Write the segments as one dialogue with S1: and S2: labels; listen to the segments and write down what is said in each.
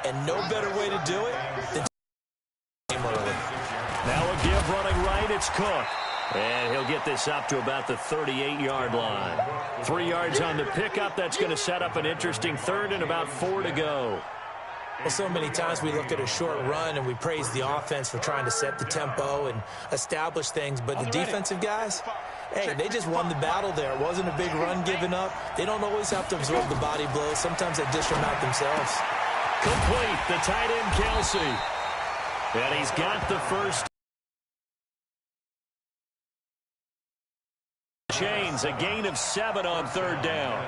S1: And no better way to do it than game early.
S2: Now a give running right, it's Cook. And he'll get this up to about the 38-yard line. 3 yards on the pickup. That's going to set up an interesting third and about 4 to go.
S1: Well, so many times we look at a short run and we praise the offense for trying to set the tempo and establish things. But the defensive guys, hey, they just won the battle there. It wasn't a big run given up. They don't always have to absorb the body blows. Sometimes they dish them out themselves.
S2: Complete, the tight end, Kelsey. And he's got the first. Chains, a gain of 7 on third down.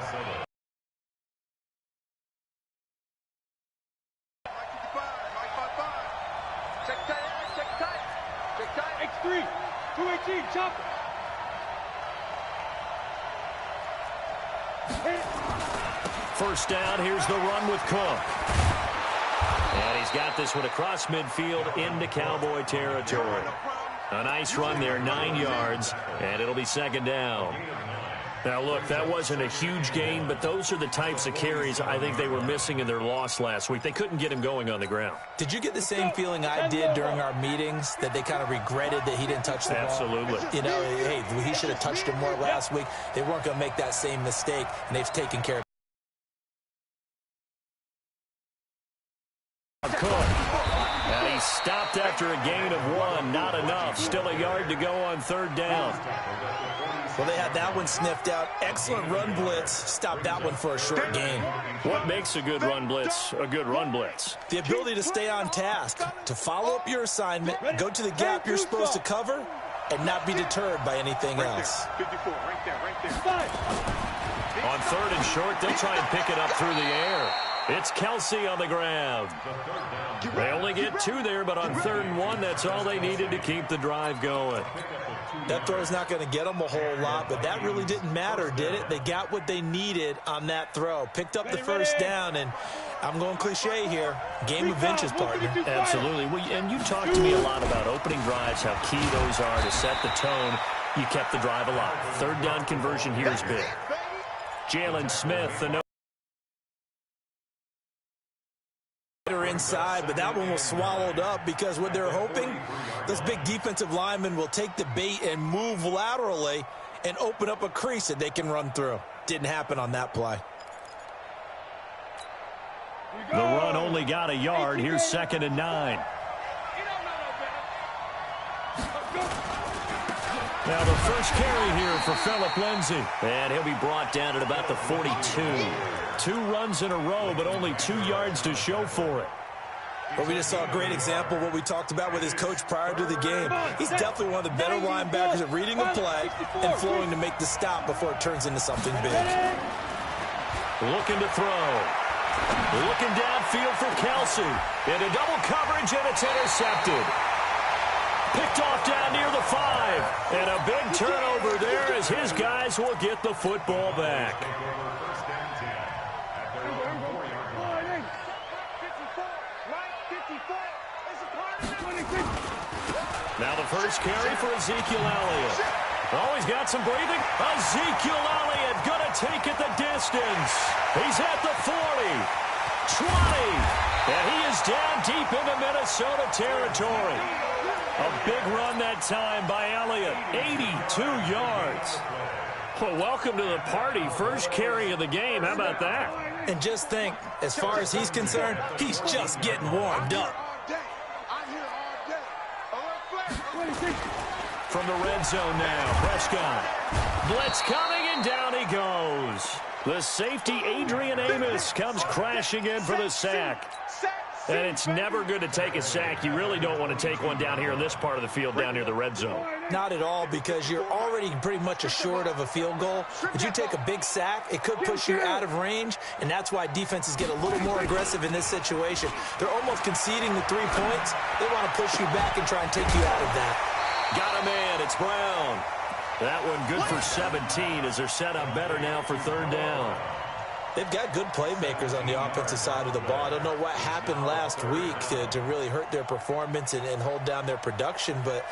S3: X3, 218, chopper.
S2: First down, here's the run with Cook. And he's got this one across midfield into Cowboy territory. A nice run there, 9 yards, and it'll be second down. Now, look, that wasn't a huge gain, but those are the types of carries I think they were missing in their loss last week. They couldn't get him going on the ground.
S1: Did you get the same feeling I did during our meetings, that they kind of regretted that he didn't touch the ball?
S2: Absolutely.
S1: You know, hey, he should have touched him more last week. They weren't going to make that same mistake, and they've taken care of it.
S2: Cook. And he stopped after a gain of 1. Not enough. Still a yard to go on third down.
S1: Well, they had that one sniffed out. Excellent run blitz. Stopped that one for a short gain.
S2: What makes a good run blitz a good run blitz?
S1: The ability to stay on task, to follow up your assignment, go to the gap you're supposed to cover, and not be deterred by anything else.
S3: 54, right there.
S2: On third and short, they'll try and pick it up through the air. It's Kelsey on the ground. They only get 2 there, but on third and 1, that's all they needed to keep the drive going.
S1: That throw's not going to get them a whole lot, but that really didn't matter, did it? They got what they needed on that throw. Picked up the first down, and I'm going cliche here. Game of inches, partner.
S2: Absolutely. Well, and you talked to me a lot about opening drives, how key those are to set the tone. You kept the drive alive. Third down conversion here is big. Jalen Smith, the
S1: inside, but that one was swallowed up because what they're hoping, those big defensive linemen will take the bait and move laterally and open up a crease that they can run through. Didn't happen on that play.
S2: The run only got a yard. Here's second and 9. Now the first carry here for Phillip Lindsay. And he'll be brought down at about the 42. 2 runs in a row, but only 2 yards to show for it.
S1: Well, we just saw a great example of what we talked about with his coach prior to the game. He's definitely one of the better linebackers at reading a play and flowing to make the stop before it turns into something big.
S2: Looking to throw. Looking downfield for Kelsey. Into double coverage, and it's intercepted. Picked off down near the 5. And a big turnover there as his guys will get the football back. Now the first carry for Ezekiel Elliott. Oh, he's got some breathing. Ezekiel Elliott going to take it the distance. He's at the 40, 20, and he is down deep into Minnesota territory. A big run that time by Elliott, 82 yards. Well, welcome to the party. First carry of the game. How about that?
S1: And just think, as far as he's concerned, he's just getting warmed up.
S2: From the red zone now, Prescott. Blitz coming, and down he goes. The safety, Adrian Amos, comes crashing in for the sack. And it's never good to take a sack. You really don't want to take one down here in this part of the field down near the red zone.
S1: Not at all, because you're already pretty much assured of a field goal. But you take a big sack, it could push you out of range, and that's why defenses get a little more aggressive in this situation. They're almost conceding the 3 points. They want to push you back and try and take you out of that.
S2: Got a man. It's Brown. That one good for 17 as they're set up better now for third down.
S1: They've got good playmakers on the offensive side of the ball. I don't know what happened last week to really hurt their performance and hold down their production, but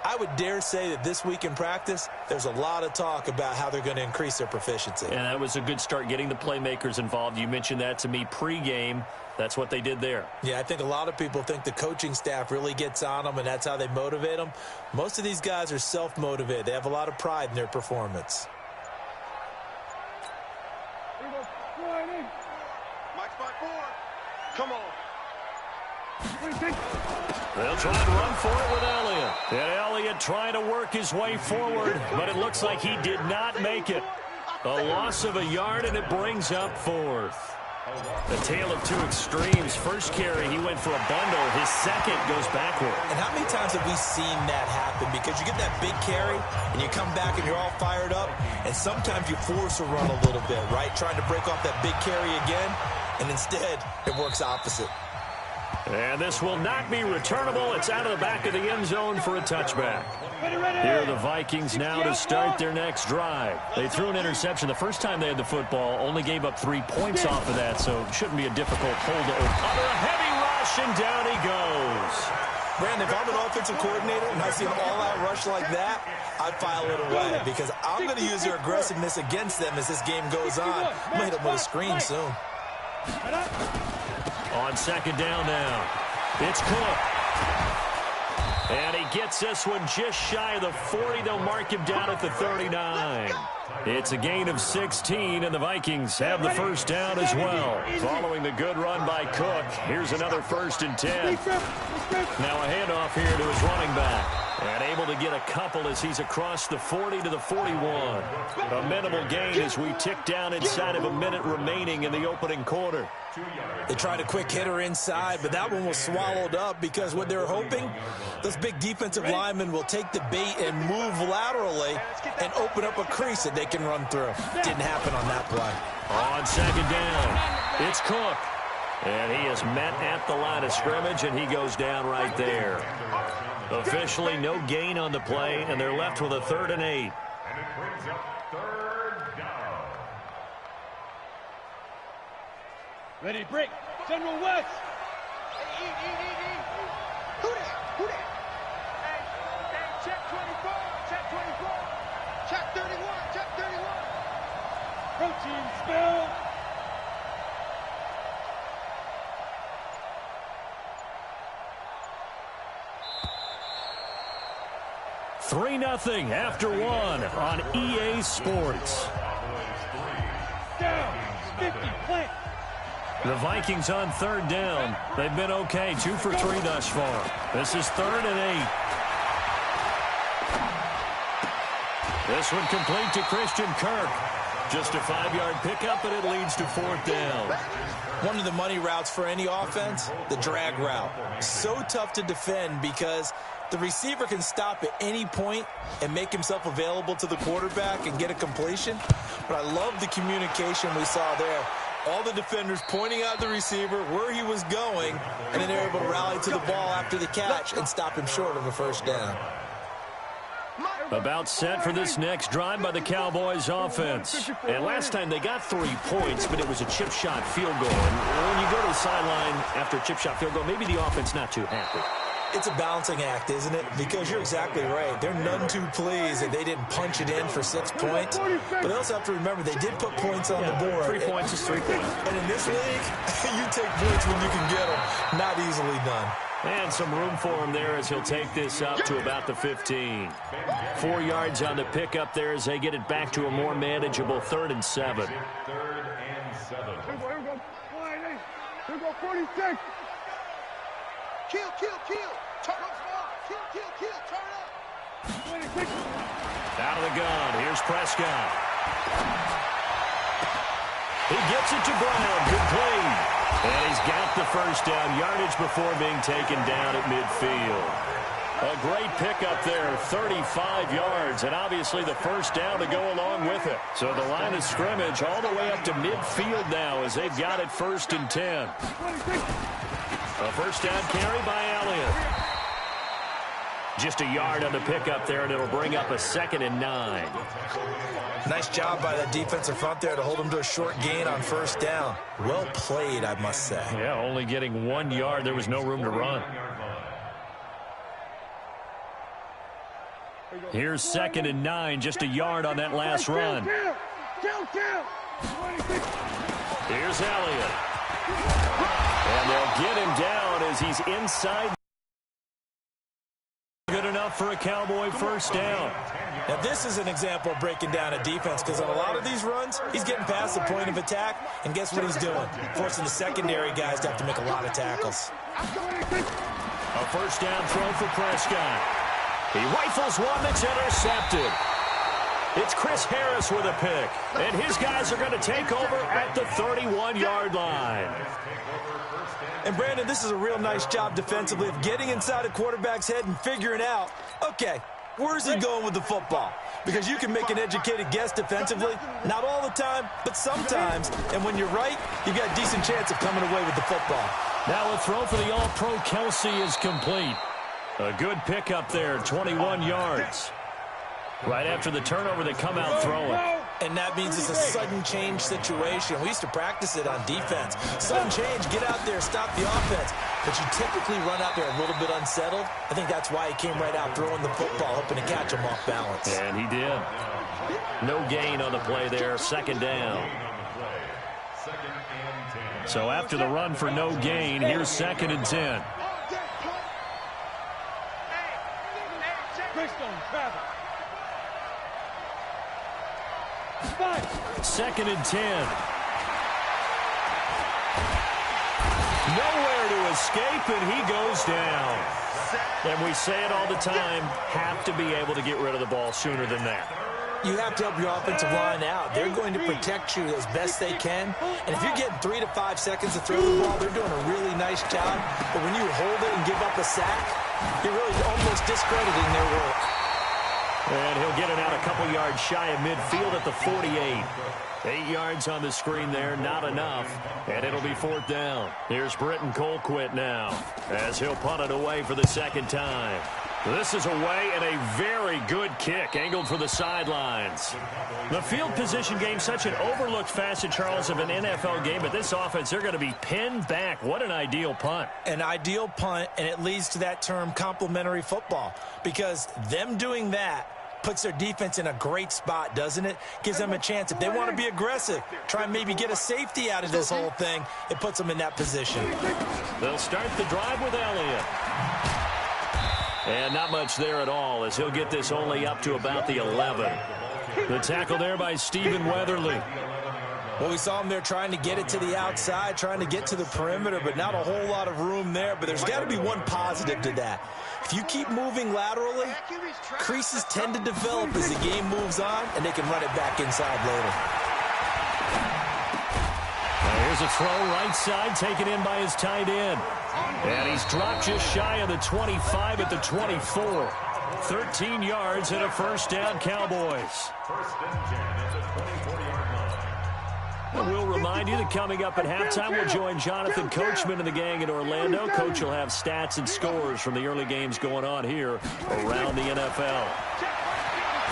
S1: I would dare say that this week in practice, there's a lot of talk about how they're going to increase their proficiency.
S2: And that was a good start, getting the playmakers involved. You mentioned that to me pregame. That's what they did there.
S1: Yeah, I think a lot of people think the coaching staff really gets on them, and that's how they motivate them. Most of these guys are self-motivated. They have a lot of pride in their performance.
S3: Come on.
S2: They'll try and run for it with Elliott. And Elliott trying to work his way forward, but it looks like he did not make it. A loss of a yard, and it brings up fourth. A tale of two extremes. First carry, he went for a bundle. His second goes backward.
S1: And how many times have we seen that happen? Because you get that big carry, and you come back and you're all fired up, and sometimes you force a run a little bit, right? Trying to break off that big carry again, and instead it works opposite.
S2: And this will not be returnable. It's out of the back of the end zone for a touchback. Here are the Vikings now to start their next drive. They threw an interception the first time they had the football, only gave up 3 points off of that, so it shouldn't be a difficult hold to under a heavy rush, and down he goes.
S1: Brandon, if I'm an offensive coordinator and I see an all-out rush like that, I'd file it away because I'm going to use their aggressiveness against them as this game goes on. I'm going to hit them with a screen soon.
S2: On second down now, it's Cook. And he gets this one just shy of the 40. They'll mark him down at the 39. It's a gain of 16, and the Vikings have the first down as well. Following the good run by Cook, here's another 1st and 10. Now a handoff here to his running back. And able to get a couple as he's across the 40 to the 41. A minimal gain as we tick down inside of a minute remaining in the opening quarter.
S1: They tried a quick hitter inside, but that one was swallowed up because what they're hoping, those big defensive linemen will take the bait and move laterally and open up a crease that they can run through. Didn't happen on that play.
S2: On second down, it's Cook. And he is met at the line of scrimmage, and he goes down right there. Officially no gain on the play, and they're left with a 3rd and 8.
S3: And it brings up 3rd down. Ready, break. General West. Who that? Hey, check 24. Check 24. Check 31. Check 31. Protein spill.
S2: Three 3-0 after 1 on EA Sports.
S3: Down. 50. Plant.
S2: The Vikings on 3rd down. They've been okay, 2 for 3 thus far. This is 3rd and 8. This one complete to Christian Kirk. Just a 5-yard pickup, and it leads to 4th down.
S1: One of the money routes for any offense, the drag route. So tough to defend because the receiver can stop at any point and make himself available to the quarterback and get a completion. But I love the communication we saw there. All the defenders pointing out the receiver, where he was going, and then they're able to rally to the ball after the catch and stop him short of a 1st down.
S2: About set for this next drive by the Cowboys offense. And last time they got 3 points, but it was a chip shot field goal. And when you go to the sideline after a chip shot field goal, maybe the offense not too happy.
S1: It's a balancing act, isn't it? Because you're exactly right. They're none too pleased that they didn't punch it in for 6 points. But they also have to remember they did put points on the board.
S2: 3 points is 3 points.
S1: And in this league, you take points when you can get them. Not easily done.
S2: And some room for him there as he'll take this up to about the 15. 4 yards on the pickup there as they get it back to a more manageable 3rd and 7.
S3: 3rd and 7. Here we go, 46. Kill. Turn up small. Kill. Turn up.
S2: Out of the gun. Here's Prescott. He gets it to Brown. Good play. And he's got the 1st down yardage before being taken down at midfield. A great pickup there, 35 yards, and obviously the 1st down to go along with it. So the line of scrimmage all the way up to midfield now as they've got it 1st and 10. A 1st down carry by Elliott. Just a yard on the pickup there, and it'll bring up a 2nd and 9.
S1: Nice job by the defensive front there to hold them to a short gain on 1st down. Well played, I must say.
S2: Yeah, only getting 1 yard. There was no room to run. Here's 2nd and 9, just a yard on that last run. Here's Elliott. And they'll get him down as he's inside. Good enough for a Cowboy first down.
S1: Now, this is an example of breaking down a defense, because on a lot of these runs, he's getting past the point of attack, and guess what he's doing? Forcing the secondary guys to have to make a lot of tackles.
S2: A first down throw for Prescott. He rifles one that's intercepted. It's Chris Harris with a pick, and his guys are going to take over at the 31-yard line.
S1: And, Brandon, this is a real nice job defensively of getting inside a quarterback's head and figuring out, okay, where's he going with the football? Because you can make an educated guess defensively, not all the time, but sometimes. And when you're right, you've got a decent chance of coming away with the football.
S2: Now a throw for the All-Pro Kelsey is complete. A good pickup there, 21 yards. Right after the turnover, they come out throwing.
S1: And that means it's a sudden change situation. We used to practice it on defense. Sudden change, get out there, stop the offense. But you typically run out there a little bit unsettled. I think that's why he came right out throwing the football, hoping to catch him off balance.
S2: And he did. No gain on the play there, 2nd down. So after the run for no gain, here's 2nd and 10. 2nd and 10. Nowhere to escape, and he goes down. And we say it all the time, have to be able to get rid of the ball sooner than that.
S1: You have to help your offensive line out. They're going to protect you as best they can. And if you're getting 3 to 5 seconds to throw the ball, they're doing a really nice job. But when you hold it and give up a sack, you're really almost discrediting their work.
S2: And he'll get it out a couple yards shy of midfield at the 48. 8 yards on the screen there, not enough. And it'll be 4th down. Here's Britton Colquitt now as he'll punt it away for the 2nd time. This is away and a very good kick angled for the sidelines. The field position game, such an overlooked facet, Charles, of an NFL game. But this offense, they're going to be pinned back. What an ideal punt.
S1: An ideal punt, and it leads to that term complementary football. Because them doing that puts their defense in a great spot, doesn't it? Gives them a chance. If they want to be aggressive, try and maybe get a safety out of this whole thing, it puts them in that position.
S2: They'll start the drive with Elliott. And not much there at all, as he'll get this only up to about the 11. The tackle there by Stephen Weatherly.
S1: Well, we saw him there trying to get it to the outside, trying to get to the perimeter, but not a whole lot of room there. But there's got to be one positive to that. If you keep moving laterally, creases tend to develop as the game moves on, and they can run it back inside later.
S2: Now here's a throw right side, taken in by his tight end. And he's dropped just shy of the 25 at the 24. 13 yards and a first down, Cowboys. And we'll remind you that coming up at halftime, we'll join Jonathan Coachman and the gang in Orlando. Coach will have stats and scores from the early games going on here around the NFL.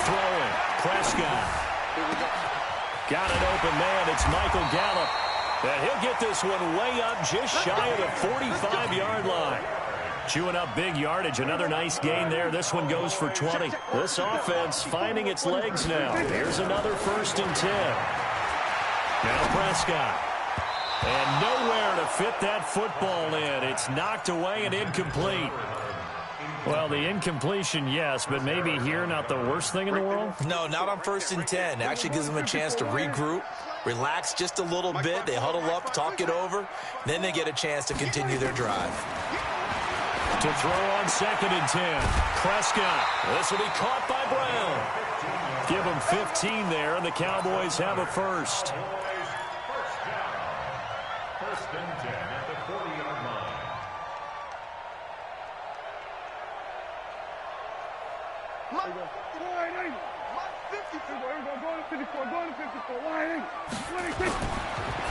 S2: Throwing, Prescott. Got an open man, it's Michael Gallup. And he'll get this one way up just shy of the 45-yard line. Chewing up big yardage, another nice gain there. This one goes for 20. This offense finding its legs now. Here's another 1st and 10. Now Prescott. And nowhere to fit that football in. It's knocked away and incomplete. Well, the incompletion, yes, but maybe here not the worst thing in the world?
S1: No, not on 1st and 10. Actually gives them a chance to regroup, relax just a little bit. They huddle up, talk it over. Then they get a chance to continue their drive.
S2: To throw on 2nd and 10. Prescott. This will be caught by Brown. Give them 15 there, and the Cowboys have a first.
S4: First and 10 at the 40-yard line.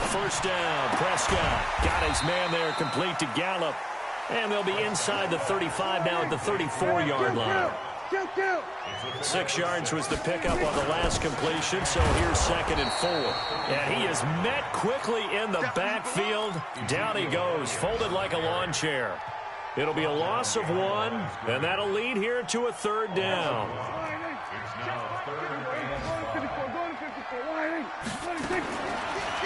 S2: First down, Prescott. Got his man there, complete to Gallup. And they'll be inside the 35 now at the 34-yard line. 6 yards was the pickup on the last completion, so here's 2nd and 4. And he is met quickly in the backfield. Down he goes, folded like a lawn chair. It'll be a loss of 1, and that'll lead here to a 3rd down.
S4: It's now 3rd and 5.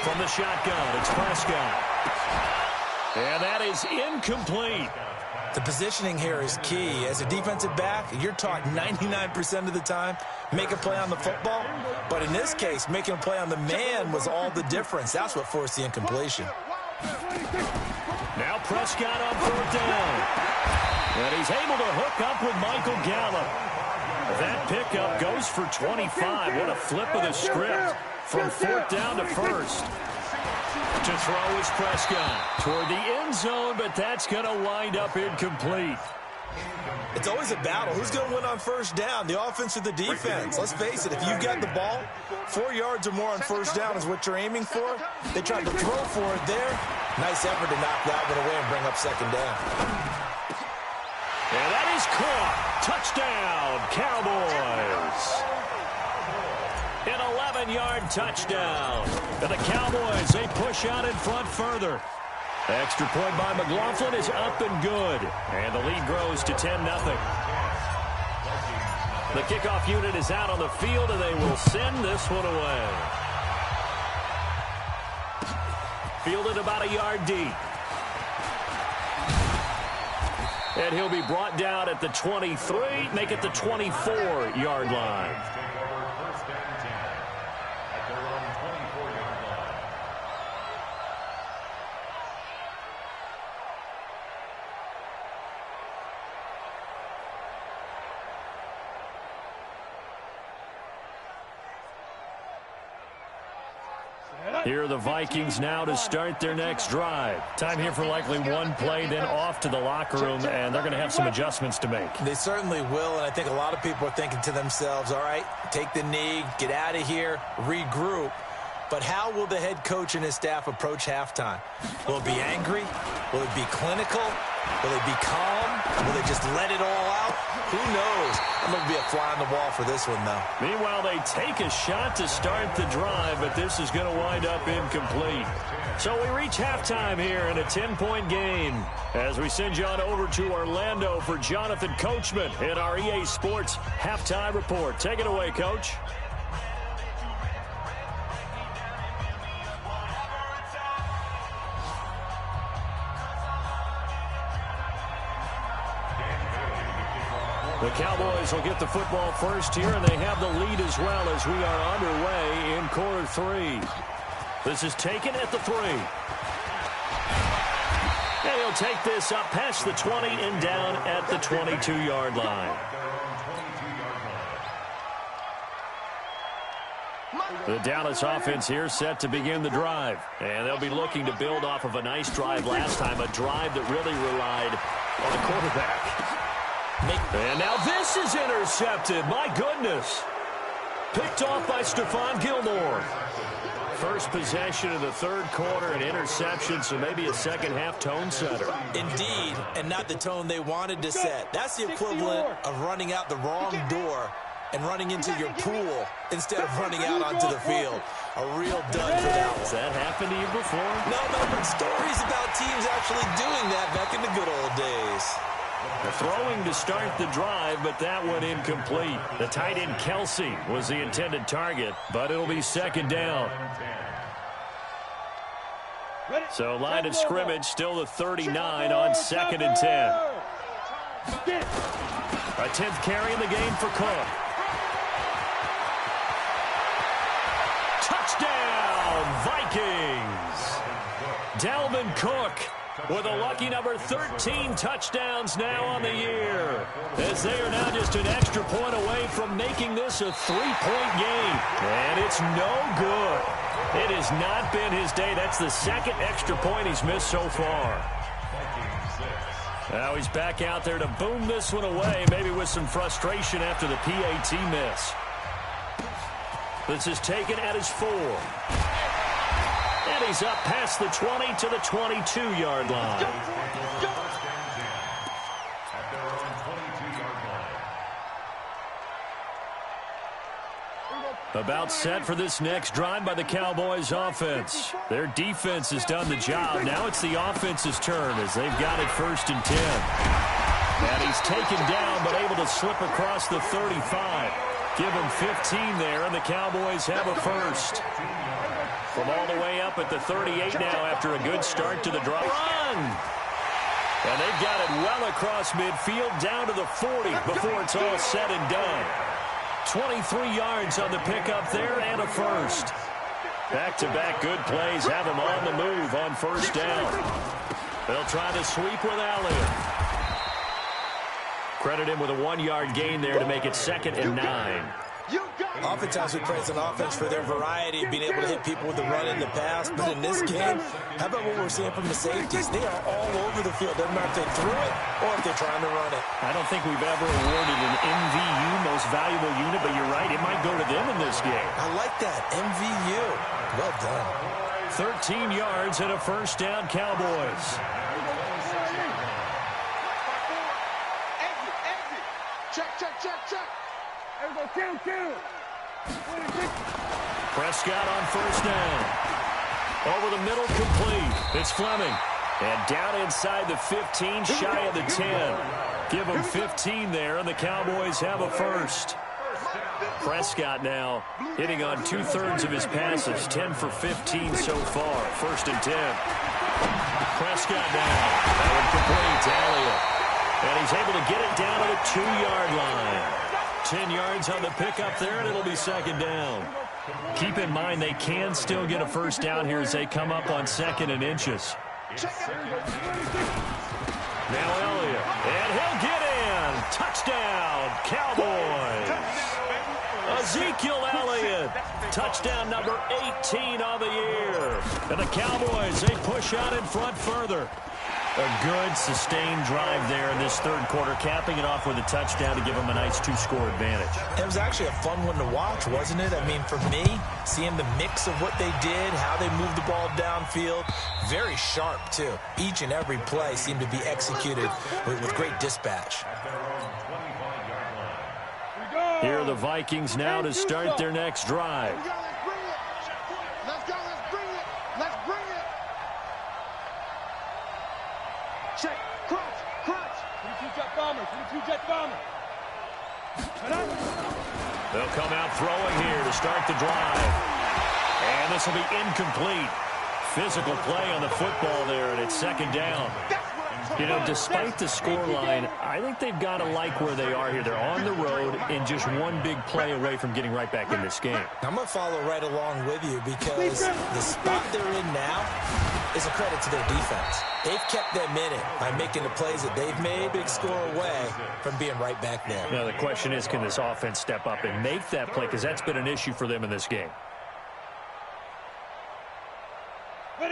S2: From the shotgun, it's Prescott. And that is incomplete.
S1: The positioning here is key. As a defensive back, you're taught 99% of the time, make a play on the football. But in this case, making a play on the man was all the difference. That's what forced the incompletion.
S2: Now Prescott on 4th down. And he's able to hook up with Michael Gallup. That pickup goes for 25. What a flip of the script from 4th down to 1st. To throw is Prescott toward the end zone, but that's going to wind up incomplete.
S1: It's always a battle. Who's going to win on 1st down, the offense or the defense? Let's face it, if you've got the ball, 4 yards or more on 1st down is what you're aiming for. They tried to throw for it there. Nice effort to knock that one away and bring up 2nd down.
S2: And that is caught. Touchdown, Cowboys. An 11-yard touchdown. And the Cowboys, they push out in front further. Extra point by McLaughlin is up and good. And the lead grows to 10-0. The kickoff unit is out on the field, and they will send this one away. Fielded about a yard deep. And he'll be brought down at the 23, make it the 24-yard line. Here are the Vikings now to start their next drive. Time here for likely one play, then off to the locker room, and they're going to have some adjustments to make.
S1: They certainly will, and I think a lot of people are thinking to themselves, all right, take the knee, get out of here, regroup. But how will the head coach and his staff approach halftime? Will it be angry? Will it be clinical? Will it be calm? Will they just let it all out? Who knows? I'm going to be a fly on the wall for this one, though.
S2: Meanwhile, they take a shot to start the drive, but this is going to wind up incomplete. So we reach halftime here in a 10-point game as we send you on over to Orlando for Jonathan Coachman in our EA Sports Halftime Report. Take it away, Coach. The Cowboys will get the football first here, and they have the lead as well as we are underway in quarter 3. This is taken at the 3. And he'll take this up past the 20 and down at the 22-yard line. The Dallas offense here set to begin the drive. And they'll be looking to build off of a nice drive last time, a drive that really relied on the quarterback. And now this is intercepted. My goodness. Picked off by Stephon Gilmore. First possession of the 3rd quarter, an interception, so maybe a second-half tone setter.
S1: Indeed, and not the tone they wanted to set. That's the equivalent of running out the wrong door and running into your pool instead of running out onto the field. A real dud for that one.
S2: Has that happened to you before?
S1: No, but stories about teams actually doing that back in the good old days.
S2: Throwing to start the drive, but that one incomplete. The tight end Kelsey was the intended target, but it'll be 2nd down. So line of scrimmage still the 39 on 2nd and 10. A 10th carry in the game for Cook. Touchdown, Vikings! Dalvin Cook with a lucky number 13 touchdowns now on the year, as they are now just an extra point away from making this a 3-point game. And it's no good. It has not been his day. That's the 2nd extra point he's missed so far. Now he's back out there to boom this one away, maybe with some frustration after the PAT miss. This is taken at his 4. And he's up past the 20 to the 22-yard line. About set for this next drive by the Cowboys offense. Their defense has done the job. Now it's the offense's turn as they've got it 1st and 10. And he's taken down but able to slip across the 35. Give him 15 there, and the Cowboys have a first. From all the way up at the 38 now after a good start to the drive. Run! And they've got it well across midfield down to the 40 before it's all said and done. 23 yards on the pickup there and a first. Back-to-back good plays have them on the move on 1st down. They'll try to sweep with Elliott. Credit him with a 1-yard gain there to make it 2nd and 9.
S1: Oftentimes we praise an offense for their variety of being able to hit people with the run in the pass, but in this game, how about what we're seeing from the safeties? They are all over the field. Doesn't matter if they threw it or if they're trying to run it.
S2: I don't think we've ever awarded an MVU, most valuable unit, but you're right, it might go to them in this game.
S1: I like that, MVU. Well done.
S2: 13 yards and a 1st down, Cowboys.
S3: Check.
S2: Prescott on 1st down. Over the middle, complete. It's Fleming. And down inside the 15, shy of the 10. Give them 15 there, and the Cowboys have a first. Prescott now hitting on 2/3 of his passes, 10 for 15 so far. 1st and 10. Prescott now. That one complete to Elliott. And he's able to get it down to the 2-yard line. 10 yards on the pickup there, and it'll be 2nd down. Keep in mind they can still get a 1st down here as they come up on 2nd and inches. Now Elliott, and he'll get in. Touchdown, Cowboys. Ezekiel Elliott, touchdown number 18 on the year. And the Cowboys, they push out in front further. A good, sustained drive there in this 3rd quarter, capping it off with a touchdown to give them a nice 2-score advantage.
S1: It was actually a fun one to watch, wasn't it? I mean, for me, seeing the mix of what they did, how they moved the ball downfield, very sharp, too. Each and every play seemed to be executed with great dispatch.
S2: Here are the Vikings now to start their next drive.
S3: Let's go, let's bring it. Check, crunch. 22-jet bomber.
S2: They'll come out throwing here to start the drive. And this will be incomplete. Physical play on the football there, and it's 2nd down. You know, despite the scoreline, I think they've got to like where they are here. They're on the road and just one big play away from getting right back in this game.
S1: I'm going to follow right along with you because the spot they're in now is a credit to their defense. They've kept them in it by making the plays that they've made, big score away from being right back there.
S2: Now, the question is, can this offense step up and make that play? Because that's been an issue for them in this game.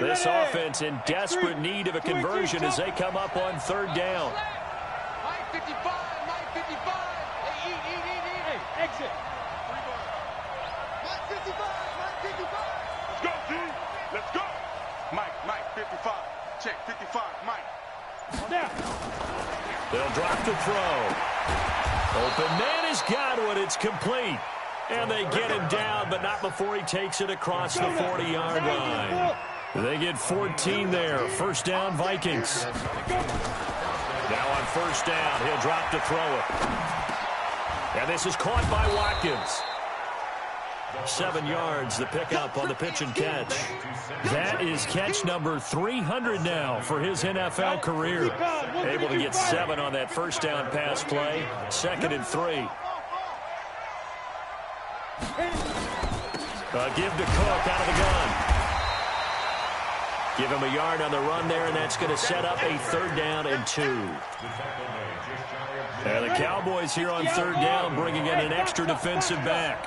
S2: This offense in desperate need of a conversion as they come up on 3rd down.
S3: Mike 55. Hey, exit. Mike 55. Let's go, G. Let's go. Mike 55. Check 55, Mike.
S2: Now. They'll drop the throw. Open man has got one. It's complete. And they get him down, but not before he takes it across the 40-yard line. They get 14 there. 1st down, Vikings. Now on 1st down, he'll drop to throw it. And this is caught by Watkins. 7 yards, the pickup on the pitch and catch. That is catch number 300 now for his NFL career. Able to get 7 on that 1st down pass play. 2nd and 3. Give to Cook out of the gun. Give him a yard on the run there, and that's going to set up a 3rd down and 2. And the Cowboys here on 3rd down bringing in an extra defensive back.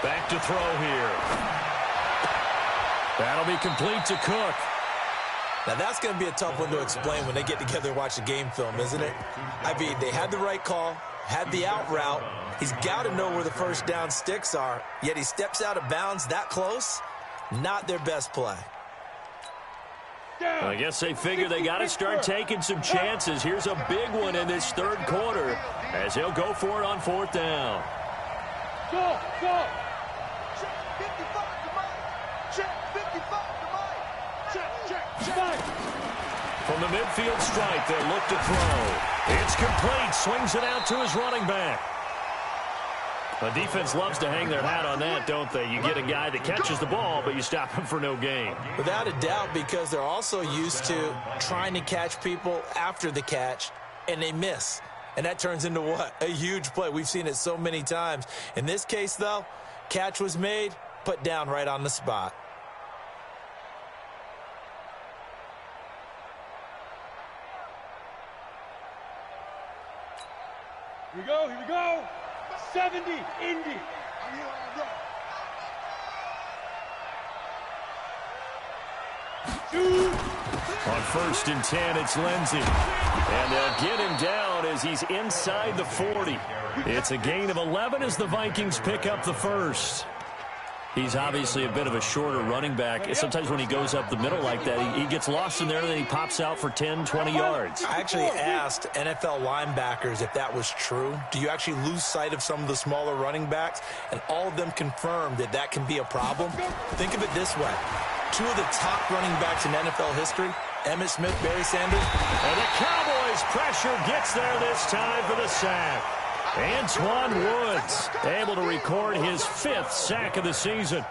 S2: Back to throw here. That'll be complete to Cook.
S1: Now, that's going to be a tough one to explain when they get together and watch the game film, isn't it? I mean, they had the right call, had the out route. He's got to know where the 1st down sticks are, yet he steps out of bounds that close. Not their best play.
S2: I guess they figure they got to start taking some chances. Here's a big one in this 3rd quarter as he'll go for it on 4th down.
S4: Go, go.
S3: Check 55 to Mike. Check 55 to Mike. Check.
S4: Mike.
S2: From the midfield stripe, they'll look to throw. It's complete. Swings it out to his running back. The defense loves to hang their hat on that, don't they? You get a guy that catches the ball, but you stop him for no gain.
S1: Without a doubt, because they're also used to trying to catch people after the catch, and they miss. And that turns into what? A huge play. We've seen it so many times. In this case, though, catch was made, put down right on the spot.
S4: Here we go. 70, Indy.
S3: I'm here, I'm ready.
S4: Shoot.
S2: On 1st and 10, it's Lindsey. And they'll get him down as he's inside the 40. It's a gain of 11 as the Vikings pick up the first. He's obviously a bit of a shorter running back. Sometimes when he goes up the middle like that, he gets lost in there, and then he pops out for 10, 20 yards.
S1: I actually asked NFL linebackers if that was true. Do you actually lose sight of some of the smaller running backs? And all of them confirmed that that can be a problem. Think of it this way. 2 of the top running backs in NFL history, Emmitt Smith, Barry Sanders.
S2: And the Cowboys' pressure gets there this time for the sack. Antoine Woods able to record his 5th sack of the season.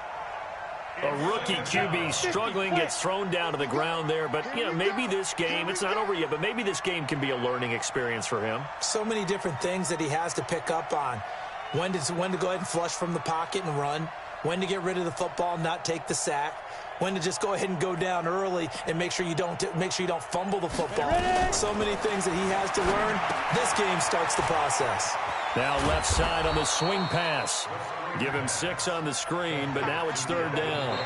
S2: A rookie QB struggling, gets thrown down to the ground there. But, you know, maybe this game, it's not over yet, but maybe this game can be a learning experience for him.
S1: So many different things that he has to pick up on. When to go ahead and flush from the pocket and run. When to get rid of the football and not take the sack. When to just go ahead and go down early and make sure you don't fumble the football. So many things that he has to learn. This game starts the process.
S2: Now left side on the swing pass. Give him 6 on the screen, but now it's 3rd down.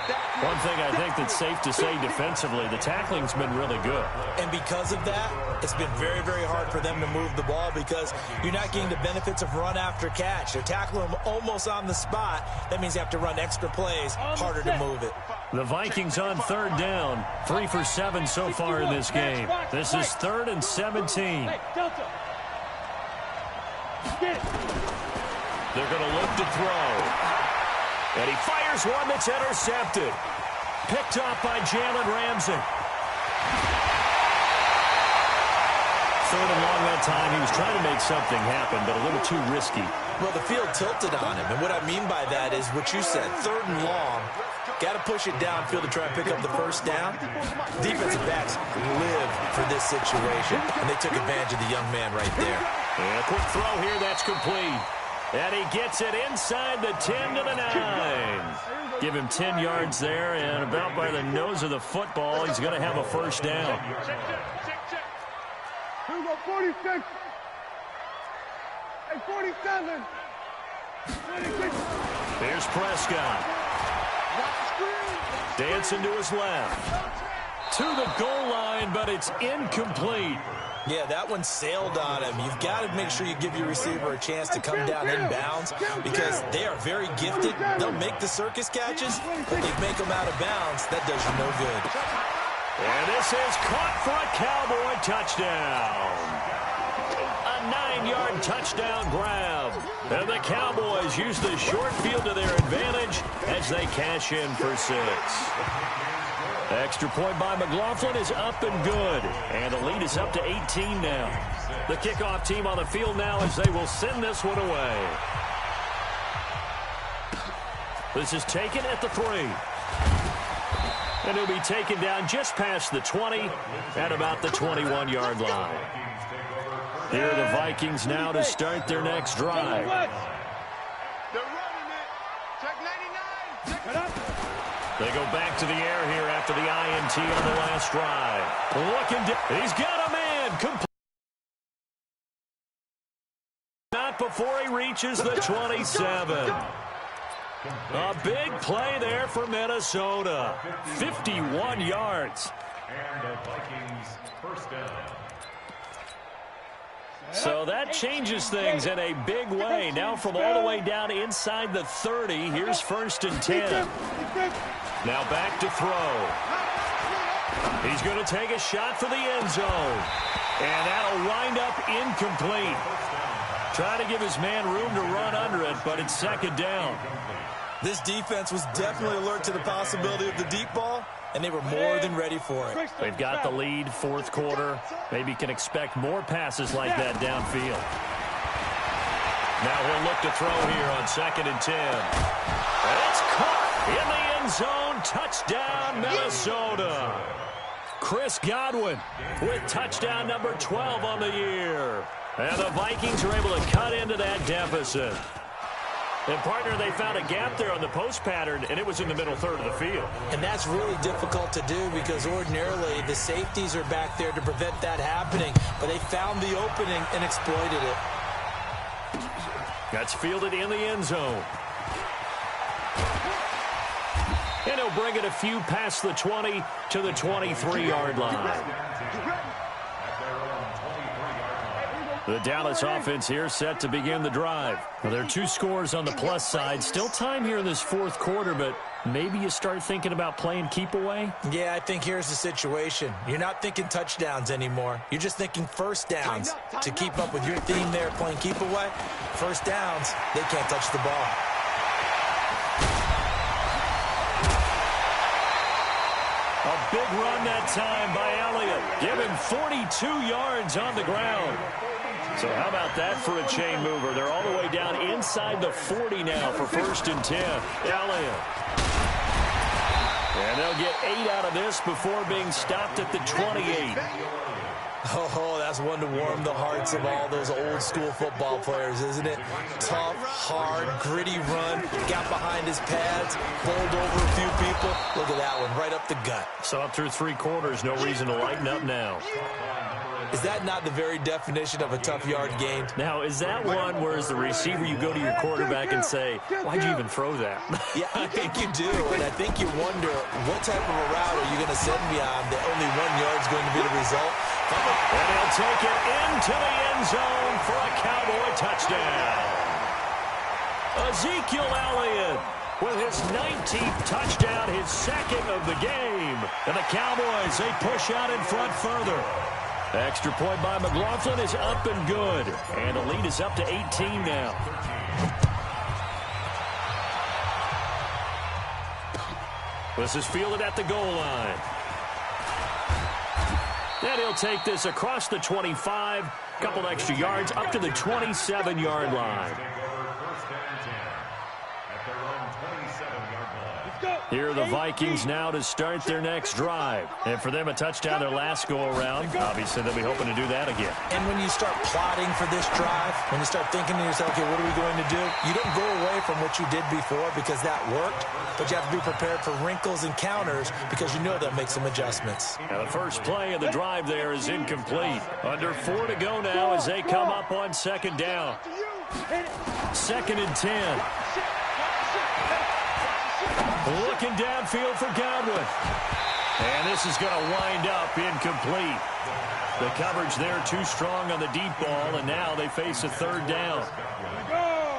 S2: One thing I think that's safe to say defensively, the tackling's been really good.
S1: And because of that, it's been very, very hard for them to move the ball because you're not getting the benefits of run after catch. They're tackling them almost on the spot. That means you have to run extra plays, harder to move it.
S2: The Vikings on 3rd down. 3 for 7 so far in this game. This is 3rd and 17.
S4: Hey, Delta. Get it.
S2: They're going to look to throw. And he fires one that's intercepted. Picked off by Jalen Ramsey. 3rd and long that time. He was trying to make something happen, but a little too risky.
S1: Well, the field tilted on him. And what I mean by that is what you said, 3rd and long. Got to push it downfield to try and pick up the first down. Defensive backs live for this situation, and they took advantage of the young man right there.
S2: And a quick throw here, that's complete. And he gets it inside the 10 to the 9. Give him 10 yards there, and about by the nose of the football, he's going to have a first down.
S4: Here we go, 46. And 47. 26.
S2: Here's Prescott. Dancing to his left. To the goal line, but it's incomplete.
S1: Yeah, that one sailed on him. You've got to make sure you give your receiver a chance to come down inbounds because they are very gifted. They'll make the circus catches, but they make them out of bounds. That does you no good.
S2: And this is caught for a Cowboy touchdown. A 9-yard touchdown grab. And the Cowboys use the short field to their advantage as they cash in for 6. Extra point by McLaughlin is up and good. And the lead is up to 18 now. The kickoff team on the field now as they will send this one away. This is taken at the 3. And he'll be taken down just past the 20 at about the 21-yard line. Here are the Vikings now to start their next drive.
S3: They're running it. Check 99. Check it up.
S2: They go back to the air here after the INT on the last drive. He's got a man. Not before he reaches the 27. A big play there for Minnesota. 51 yards.
S5: And the Vikings first down.
S2: So that changes things in a big way. Now from all the way down inside the 30, here's 1st and 10. Now back to throw. He's going to take a shot for the end zone. And that'll wind up incomplete. Trying to give his man room to run under it, but it's second down.
S1: This defense was definitely alert to the possibility of the deep ball, and they were more than ready for it.
S2: They've got the lead, fourth quarter. Maybe can expect more passes like that downfield. Now he'll look to throw here on 2nd and 10. And it's caught in the end zone. Touchdown, Minnesota. Chris Godwin with touchdown number 12 on the year. And the Vikings are able to cut into that deficit. And, partner, they found a gap there on the post pattern, and it was in the middle third of the field.
S1: And that's really difficult to do because ordinarily the safeties are back there to prevent that happening. But they found the opening and exploited it.
S2: That's fielded in the end zone. And he'll bring it a few past the 20 to the 23-yard line. The Dallas offense here set to begin the drive. Well, there are 2 scores on the plus side. Still time here in this fourth quarter, but maybe you start thinking about playing keep away?
S1: Yeah, I think here's the situation. You're not thinking touchdowns anymore. You're just thinking first downs. To keep up with your theme there, playing keep away, first downs, they can't touch the ball.
S2: A big run that time by Elliott. Give him 42 yards on the ground. So how about that for a chain mover? They're all the way down inside the 40 now for 1st and 10. Elliott. And they'll get 8 out of this before being stopped at the 28.
S1: Oh, that's one to warm the hearts of all those old-school football players, isn't it? Tough, hard, gritty run. Got behind his pads, bowled over a few people. Look at that one, right up the gut.
S2: So up through 3 quarters, no reason to lighten up now.
S1: Is that not the very definition of a tough yard gained?
S2: Now, is that one where as the receiver you go to your quarterback and say, why'd you even throw that?
S1: Yeah, I think you do, and I think you wonder what type of a route are you going to send me on that only 1 yard's going to be the result?
S2: And he'll take it into the end zone for a Cowboy touchdown. Ezekiel Elliott with his 19th touchdown, his 2nd of the game. And the Cowboys, they push out in front further. Extra point by McLaughlin is up and good. And the lead is up to 18 now. This is fielded at the goal line. And he'll take this across the 25. Couple extra yards up to the 27-yard line. Here are the Vikings now to start their next drive. And for them, a touchdown their last go-around. Obviously, they'll be hoping to do that again.
S1: And when you start plotting for this drive, when you start thinking to yourself, okay, what are we going to do? You don't go away from what you did before because that worked, but you have to be prepared for wrinkles and counters because you know they'll make some adjustments.
S2: Now the first play of the drive there is incomplete. Under 4 to go now as they come up on 2nd down. 2nd and 10. Looking downfield for Godwin. And this is going to wind up incomplete. The coverage there too strong on the deep ball, and now they face a 3rd down.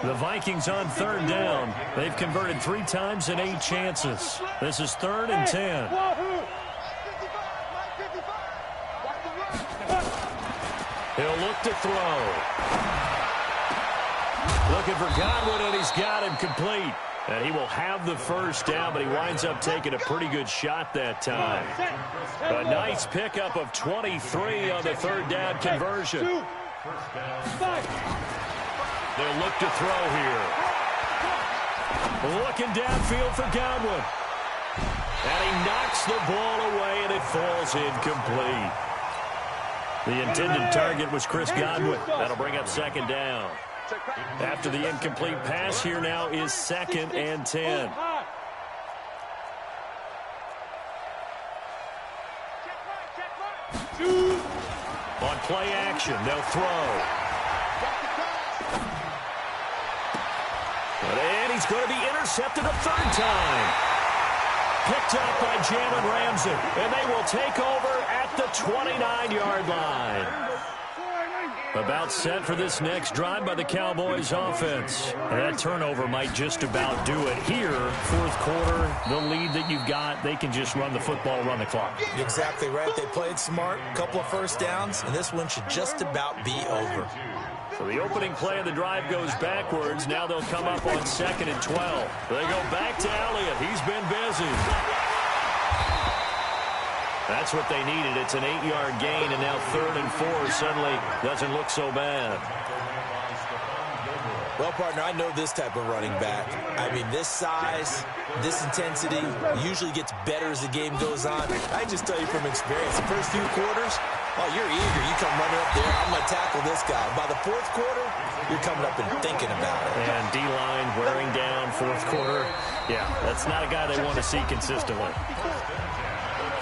S2: The Vikings on 3rd down. They've converted 3 times in 8 chances. This is 3rd and 10. He'll look to throw. Looking for Godwin, and he's got him complete. And he will have the first down, but he winds up taking a pretty good shot that time. A nice pickup of 23 on the 3rd down conversion. They'll look to throw here. Looking downfield for Godwin. And he knocks the ball away, and it falls incomplete. The intended target was Chris Godwin. That'll bring up 2nd down. After the incomplete pass, here now is 2nd and 10. On play action, they'll throw. And he's going to be intercepted a 3rd time. Picked up by Jalen Ramsey. And they will take over at the 29-yard line. About set for this next drive by the Cowboys offense. And that turnover might just about do it here. 4th quarter, the lead that you've got, they can just run the football, run the clock.
S1: Exactly right. They played smart, couple of first downs, and this one should just about be over.
S2: So the opening play of the drive goes backwards. Now they'll come up on 2nd and 12. They go back to Elliott. He's been busy. That's what they needed. It's an 8-yard gain, and now 3rd and 4 suddenly doesn't look so bad.
S1: Well, partner, I know this type of running back. I mean, this size, this intensity usually gets better as the game goes on. I just tell you from experience, the first few quarters, oh, you're eager. You come running up there, I'm going to tackle this guy. By the 4th quarter, you're coming up and thinking about it.
S2: And D-line wearing down 4th quarter. Yeah, that's not a guy they want to see consistently.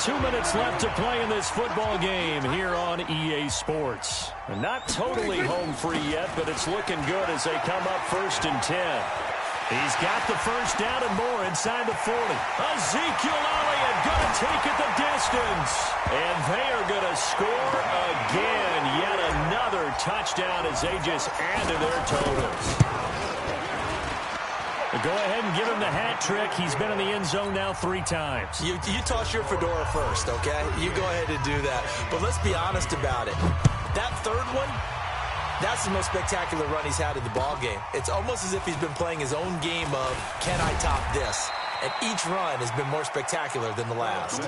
S2: 2 minutes left to play in this football game here on EA Sports. And not totally home free yet, but it's looking good as they come up 1st and 10. He's got the first down and more inside the 40. Ezekiel Elliott going to take it the distance. And they are going to score again. Yet another touchdown as they just add to their totals. Go ahead and give him the hat trick. He's been in the end zone now 3 times.
S1: You toss your fedora first, okay? You go ahead and do that. But let's be honest about it. That 3rd one, that's the most spectacular run he's had in the ball game. It's almost as if he's been playing his own game of, can I top this? And each run has been more spectacular than the last.
S5: The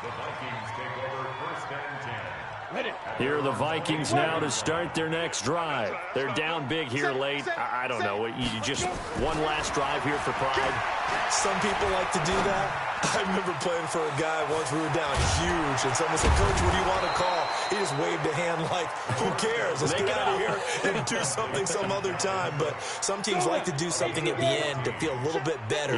S5: Vikings take over 1st and 10.
S2: Here are the Vikings now to start their next drive. They're down big here late. I don't know. You just one last drive here for pride.
S1: Some people like to do that. I remember playing for a guy once. We were down huge, and someone said, "Coach, what do you want to call?" He just waved a hand like, "Who cares? Let's get out of here and do something some other time." But some teams like to do something at the end to feel a little bit better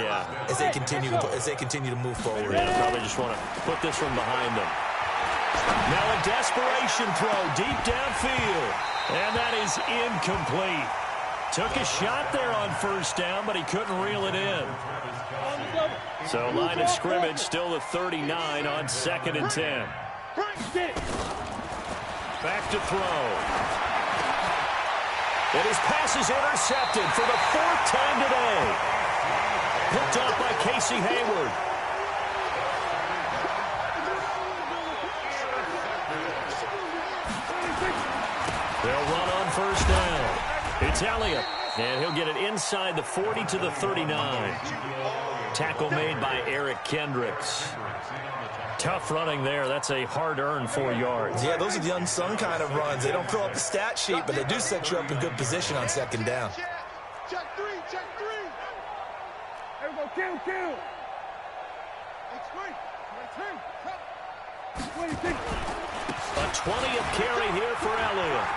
S1: as they continue to move forward.
S2: Yeah, probably just want to put this one behind them. Now a desperation throw deep downfield, and that is incomplete. Took a shot there on 1st down, but he couldn't reel it in. So line of scrimmage still at 39 on 2nd and 10. Back to throw. And his pass is intercepted for the 4th time today. Picked off by Casey Hayward. They'll run on 1st down. It's Elliott, and he'll get it inside the 40 to the 39. Tackle made by Eric Kendricks. Tough running there. That's a hard-earned 4 yards.
S1: Yeah, those are the unsung kind of runs. They don't fill up the stat sheet, but they do set you up in good position on 2nd down.
S3: Check 3, check 3.
S4: There we go, kill.
S3: It's great.
S4: 26.
S2: A 20th carry here for Elliott.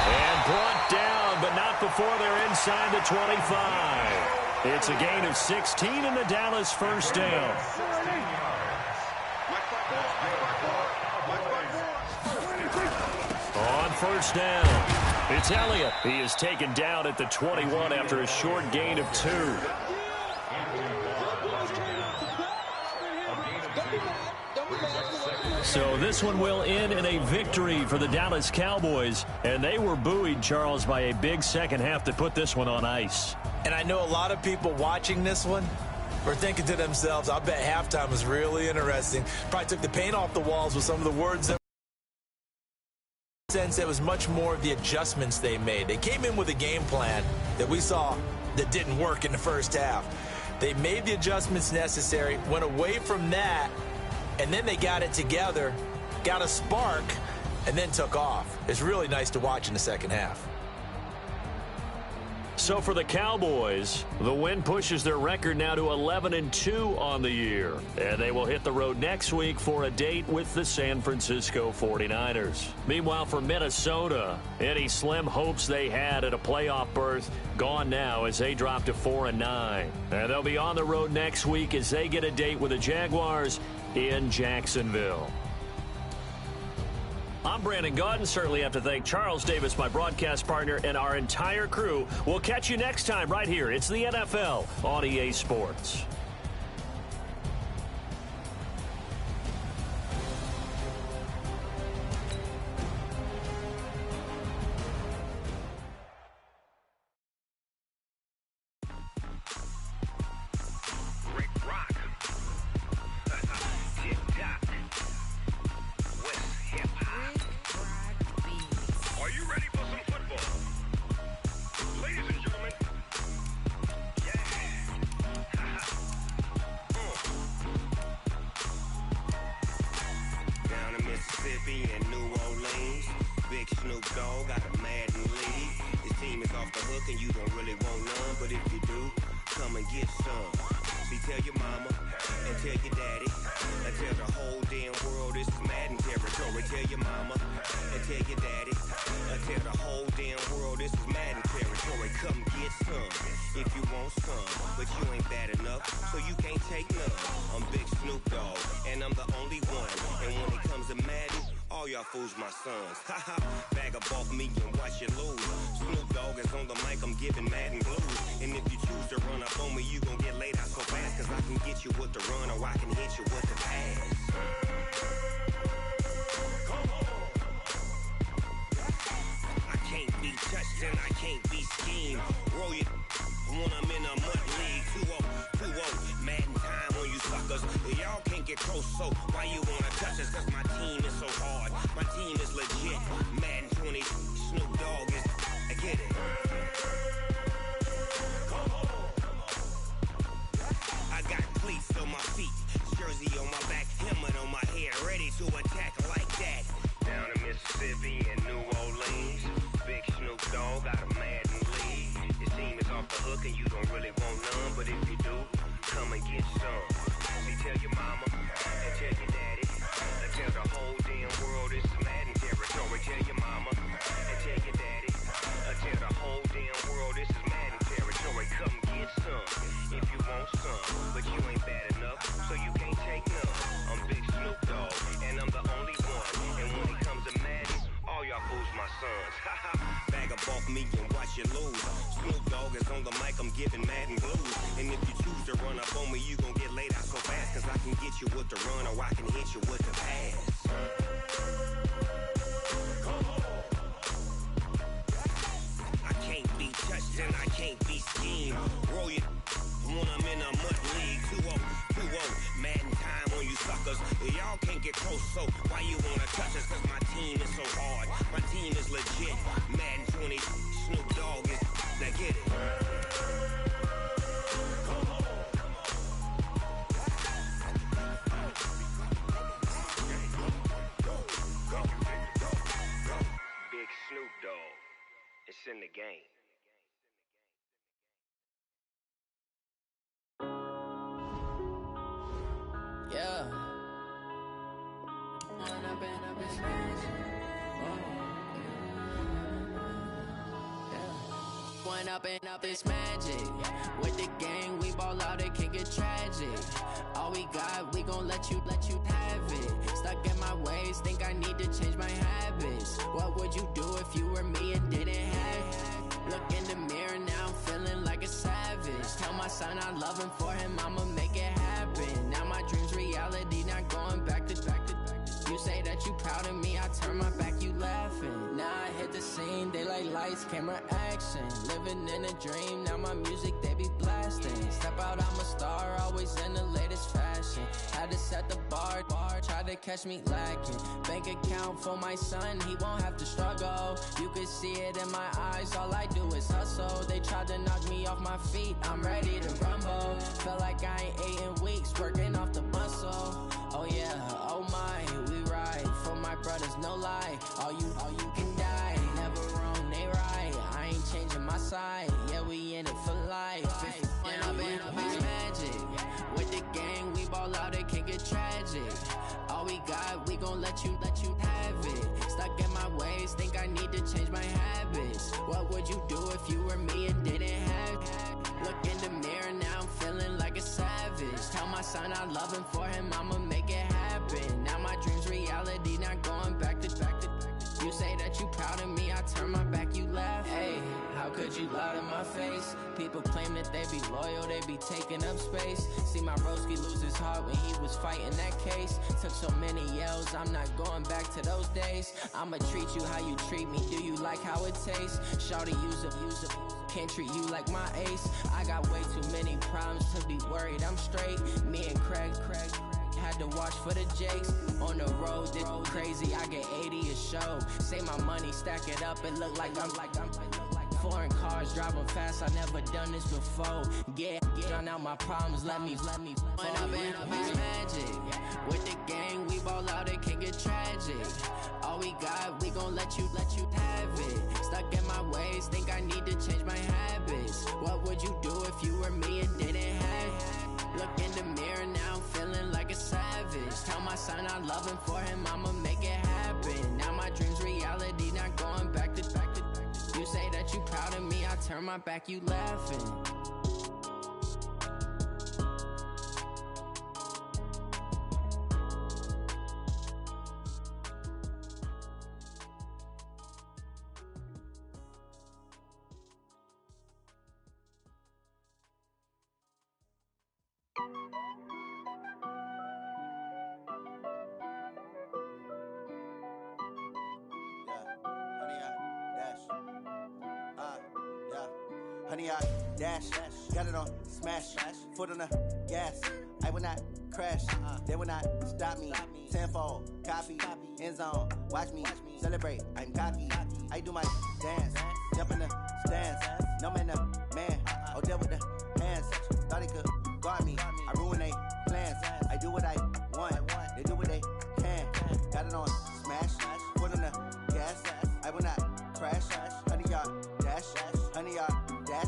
S2: And brought down, but not before they're inside the 25. It's a gain of 16 in the Dallas 1st down. On 1st down, it's Elliott. He is taken down at the 21 after a short gain of 2. So this one will end in a victory for the Dallas Cowboys. And they were buoyed, Charles, by a big second half to put this one on ice.
S1: And I know a lot of people watching this one were thinking to themselves, I bet halftime was really interesting. Probably took the paint off the walls with some of the words that sense it was much more of the adjustments they made. They came in with a game plan that we saw that didn't work in the first half. They made the adjustments necessary, went away from that, and then they got it together, got a spark, and then took off. It's really nice to watch in the second half.
S2: So for the Cowboys, the win pushes their record now to 11-2 on the year. And they will hit the road next week for a date with the San Francisco 49ers. Meanwhile, for Minnesota, any slim hopes they had at a playoff berth gone now as they drop to 4-9. And they'll be on the road next week as they get a date with the Jaguars in Jacksonville. I'm Brandon Gaudin. Certainly have to thank Charles Davis, my broadcast partner, and our entire crew. We'll catch you next time right here. It's the NFL on EA Sports.
S6: Snoop Dogg got a Madden lead. His team is off the hook and you don't really want none, but if you do, come and get some. See, tell your mama and tell your daddy and tell the whole damn world this is Madden territory. Tell your mama and tell your daddy and tell the whole damn world this is Madden territory. Come get some if you want some, but you ain't bad enough, so you can't take none. I'm Big Snoop Dogg, and I'm the only one. And when it comes to Madden, all y'all fools my sons. Haha, bag up off me and watch you lose. Snoop Dogg is on the mic, I'm giving Madden blues. And if you choose to run up on me, you gon' get laid out so fast, cause I can get you with the run or I can hit you with the pass. Come on. I can't be touched and I can't be schemed. Roll you when I'm in a mud league. 2-0, Madden time on you suckers. Y'all can't get close, so why you wanna touch us? Cause my team is so hard, my team is legit. Madden 20, Snoop Dogg is, I get it. Come on. I got cleats on my feet, jersey on my back, helmet on my head, ready to attack like that. Down in Mississippi and New Orleans, Big Snoop Dogg got a Madden lead. His team is off the hook and you don't really want none, but if you do, come and get some. See, tell your mama and tell your daddy and tell the whole damn world this is Madden territory. Tell your mama and tell your daddy and tell the whole damn world this is Madden territory. Come get some if you want some, but you ain't bad enough, so you can't take none. I'm Big Snoop Dogg, and I'm the only one. And when it comes to Madden, all y'all fools my sons. Haha, bag up off me and watch you lose. Snoop Dogg is on the mic, I'm giving Madden blues. And if you choose to run up on me, you gon' get laid out so fast, cause I can get you with the run or I can hit you with the pass. Come on. I can't be touched and I can't be schemed. Roll you when I'm in a mud league. 2-0, Madden time on you suckers. Y'all can't get close, so why you wanna touch us? Cause my team is so hard, my team is legit. Madden 20, Snoop Dogg is, now get it. Come on. Big Snoop Dogg, it's in the game.
S7: Yeah. One up and up is magic. With the gang, we ball out, it can get tragic. All we got, we gon' let you have it. Stuck in my ways, think I need to change my habits. What would you do if you were me and didn't have it? Look in the mirror, now I'm feeling like a savage. Tell my son I love him, for him I'ma make it happen. Now my dream's reality, not going back to. You say that you proud of me, I turn my back, you laughing. Now I hit the scene, they like lights, camera, action. Living in a dream, now my music, they be blasting. Step out, I'm a star, always in the latest fashion. Had to set the bar, try to catch me lacking. Bank account for my son, he won't have to struggle. You can see it in my eyes, all I do is hustle. They tried to knock me off my feet, I'm ready to rumble. Felt like I ain't ate in weeks, working off the muscle. Oh yeah, oh my, we ride for my brothers, no lie. All you can die, never wrong, they right. I ain't changing my side, yeah, we in it for life. When I've been magic, with the gang, we ball out, it can get tragic. All we got, we gon' let you have it. Stuck in my ways, think I need to change my habits. What would you do if you were me and didn't have it? Look in the mirror, now I'm feeling like a savage. Tell my son I love him, for him I'ma make it happen. Now my dream's reality, not going back to. You say that you proud of me, I turn my back, you laugh. Hey, how could you lie to my face? People claim that they be loyal, they be taking up space. See my broski lose his heart when he was fighting that case. Took so many yells, I'm not going back to those days. I'ma treat you how you treat me, do you like how it tastes? Shawty, use up. Can't treat you like my ace. I got way too many problems to be worried, I'm straight. Me and Craig had to watch for the Jakes. On the road, this crazy, I get 80 a show. Say my money, stack it up, it look like I'm foreign cars, driving fast, I never done this before. Drown out my problems, let me When I've been magic. With the gang, we ball out, it can get tragic. All we got, we gon' let you have it. Stuck in my ways, think I need to change my habits. What would you do if you were me and didn't have it? Look in the mirror now, I'm feeling like a savage. Tell my son I love him, for him I'ma make it happen. Now my dream's reality, not going back to. You say that you proud of me, I turn my back, you laughing.
S8: Honey, I dash, got it on smash, foot on the gas. I will not crash, they will not stop me. Tenfold, copy, end zone, watch me celebrate. I'm cocky, I do my dance, jump in the stands. No man, the man, oh, deal with the hands. Thought he could guard me, I ruin they plans. I do what I want, they do what they can. Got it on smash, foot on the gas. I will not crash, honey, y'all dash, honey, y'all dash,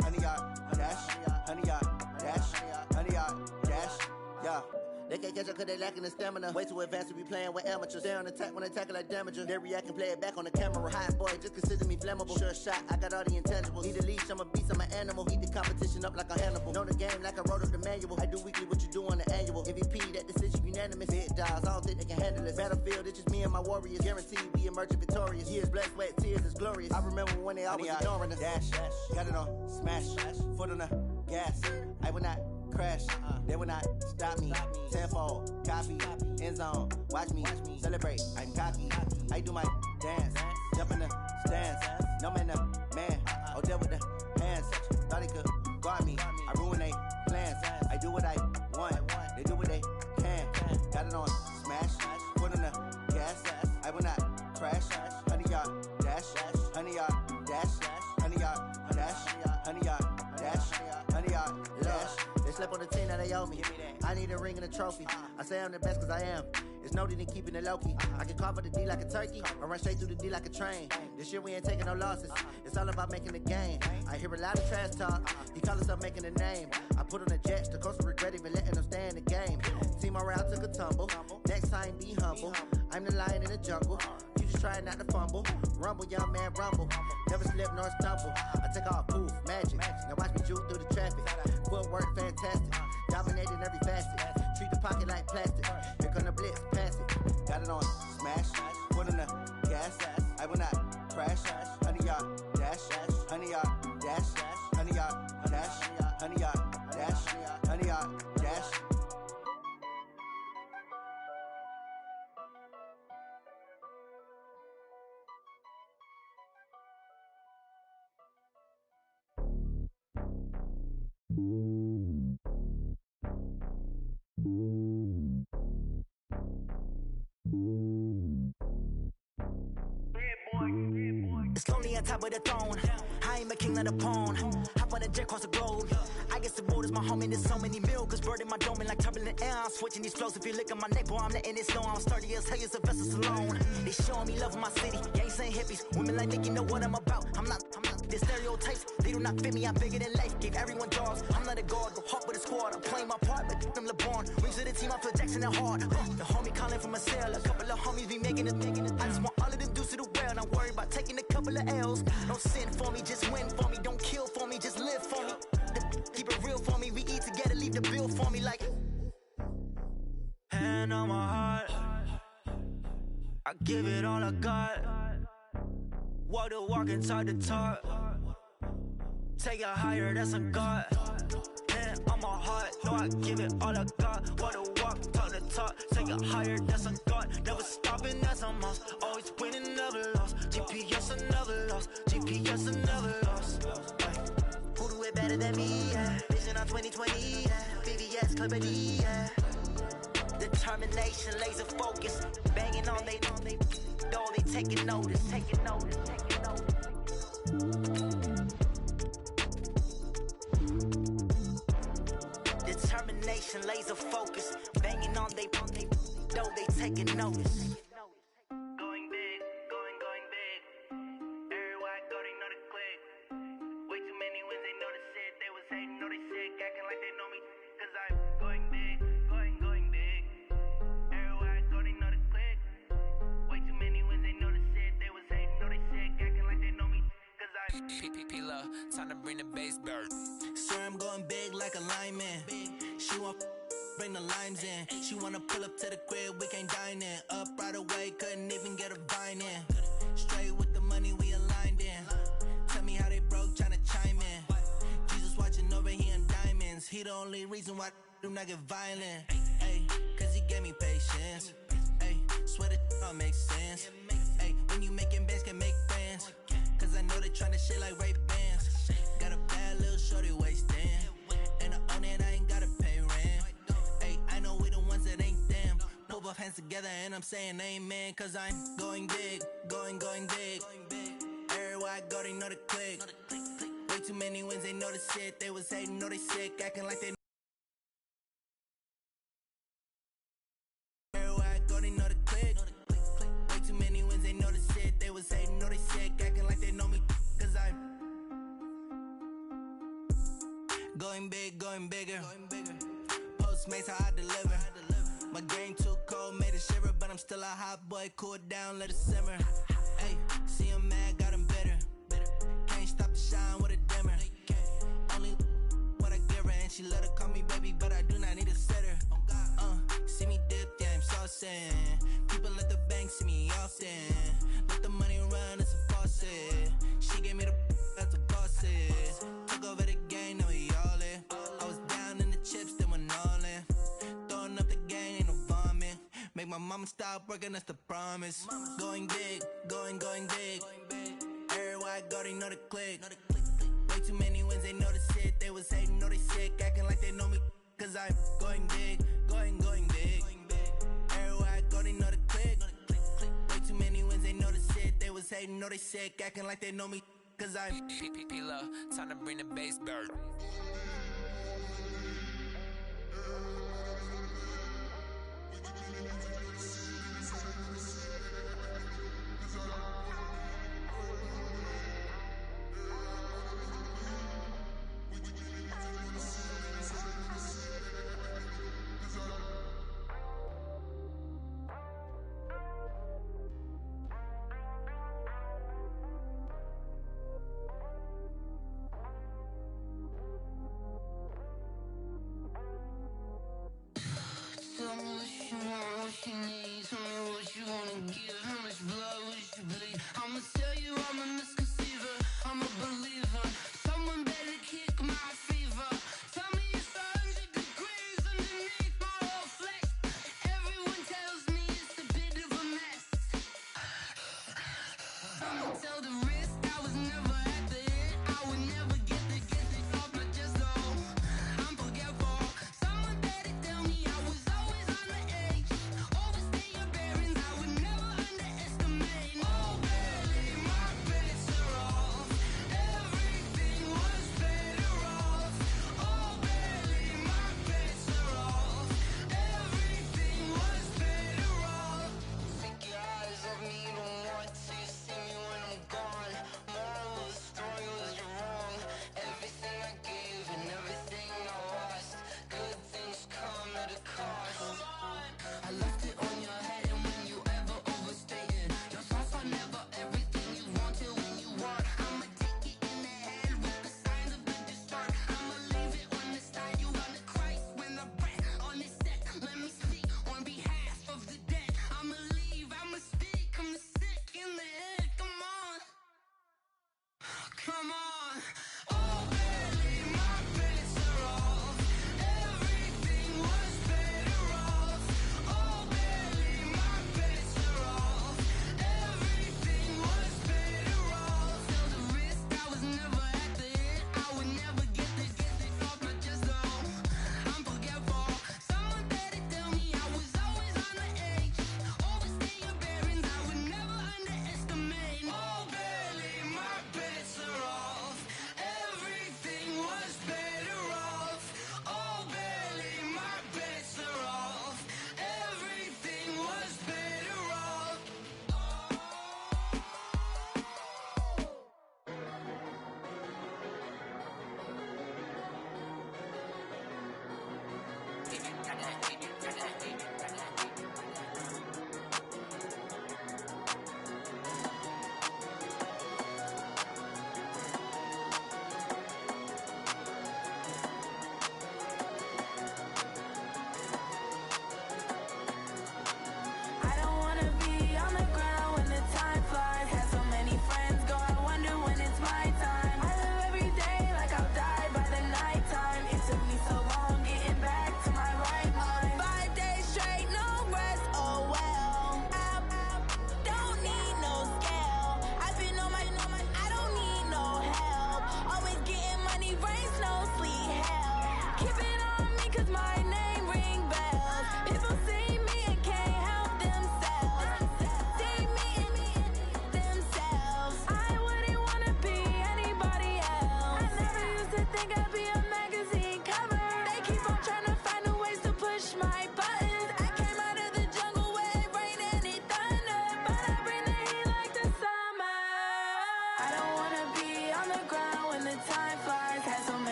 S8: honey, y'all dash, honey, y'all dash, honey, y'all dash, yeah. They can't catch up cause they lacking the stamina. Way too advanced to be playing with amateurs. They on attack when they tackle like damager. They react and play it back on the camera. Hot boy, just consider me flammable. Sure shot, I got all the intangibles. Need a leash, I'm a beast, I'm an animal. Heat the competition up like a Hannibal. Know the game like I wrote up the manual. I do weekly what you do on the annual. MVP, that decision unanimous. Big dogs, I don't think they can handle it. Battlefield, it's just me and my warriors. Guaranteed we emerging victorious. Years, blood, sweat, tears, it's glorious. I remember when they always ignoring us. Dash, got it on smash, foot on the gas. I will not crash, they will not stop me. Tenfold, copy, end zone, watch me celebrate. I'm cocky, I do my dance, jump in the stands. No man, the man, oh, deal with the hands. Thought he could guard me, I ruin they plans. I do what I want, they do what they can. Got it on smash, foot on the gas. I will not crash, honey, y'all dash, honey, y'all dash, honey, y'all dash, honey, y'all dash, honey, y'all dash. They slept on the team, now they owe me. I need a ring and a trophy. I say I'm the best cause I am. It's no need in keeping it low-key. I can carve up the D like a turkey, or run straight through the D like a train. This year we ain't taking no losses. It's all about making the game. I hear a lot of trash talk. He call himself making a name. I put on the Jets, the coach will regret even letting them stay in the game. Team around took a tumble. Next time be humble. I'm the lion in the jungle. You just try not to fumble. Rumble, young man, rumble. Never slip nor stumble. I take off, poof, magic. Now watch me juke through the traffic. Footwork fantastic. Dominating every facet. Treat the pocket like plastic. Here come the blitz, pass it. Got it on smash, foot on the gas. I will not crash. Honey, y'all dash, honey, y'all dash, honey, y'all dash, honey, y'all dash, honey, y'all dash.
S9: It's lonely on top of the throne. I ain't a king, not a pawn. Hop on a jet across the globe. I guess the road is my home and there's so many milkers burning my dome like turbulent air. I'm switching these flows. If you look at my neck, boy, I'm letting it slow. I'm sturdy as hell, it's a vessel alone. They showing me love in my city. Gangs ain't hippies. Women like Nick, you know what I'm about. I'm not the stereotypes. They do not fit me. I'm bigger than life. Gave everyone jobs. I'm not a guard. Go hard with a squad. I'm playing my part, but them LeBron. Rings to the team. I feel Jackson and hard. The homie calling from a cell. A couple of homies be making it. I just want all of them dudes to the well. Not worry about taking a couple of L's. Don't sin for me, just win for me. Don't kill for me, just live for me. Keep it real for me. We eat together, leave the bill for me like. Hand on my heart, I give it all I got. Walk the walk and talk the talk. Take it higher, that's a God. Hand on my heart, no, I give it all I got. Walk the walk, talk the talk. Take it higher, that's a God. Never stopping, that's a must. Always winning, never lost. GPS, I never lost. GPS, I never lost. Who do it better than me? Yeah. Vision on 2020. Yeah. VVS, Clipper D. Yeah. Determination, laser focus. Banging on they though they taking notice. Taking notice. Taking notice. Determination, laser focus. Banging on they though they taking notice. Going big.
S7: Time to bring the bass bird.
S9: Swear I'm going big like a lineman. She want bring the limes in. She wanna pull up to the crib, we can't dine in. Up right away, couldn't even get a vine in. Straight with the money, we aligned in. Tell me how they broke, tryna chime in. Jesus watching over, he in diamonds. He the only reason why I do not get violent. Ay, cause he gave me patience. Ay, swear that all makes sense. Ay, when you making bands, can make friends. Cause I know they tryna shit like Ray-Bans. Got a bad little shorty wasting. And I own it, I ain't gotta pay rent. Ay, I know we the ones that ain't them. Pull both hands together and I'm saying amen. Cause I'm going big, going big. Everywhere I go, they know the click. Way too many wins, they know the shit. They was hating, know they sick, acting like they everywhere I go, they know the click. Way too many wins, they know the shit. They was hating, know they sick, acting like they know me. Cause I'm going big, going bigger. Postmates, how I deliver. My game too cold, made it shiver. But I'm still a hot boy, cool it down, let it simmer. Hey, see him mad, got him bitter. Can't stop the shine with a dimmer. Only what I give her, and she let her call me baby, but I do not need a sitter. See me dip, yeah, I'm saucing. People at the bank see me often. Let the money run, it's a faucet. She gave me the that's a boss is. Took over the game, now we all in. I was down in the chips, then went all in. Throwing up the gang, ain't no vomit. Make my mama stop working, that's the promise. Going big, going big. Everywhere I go, they know the click. Way too many wins, they know the shit. They was hating, know they sick, acting like they know me. Cause I'm going big, going big. Everywhere I go, they know the click. Way too many wins, they know the shit. They was hating, know they sick, acting like they know me. Cause I'm
S7: Time to bring the bass bird.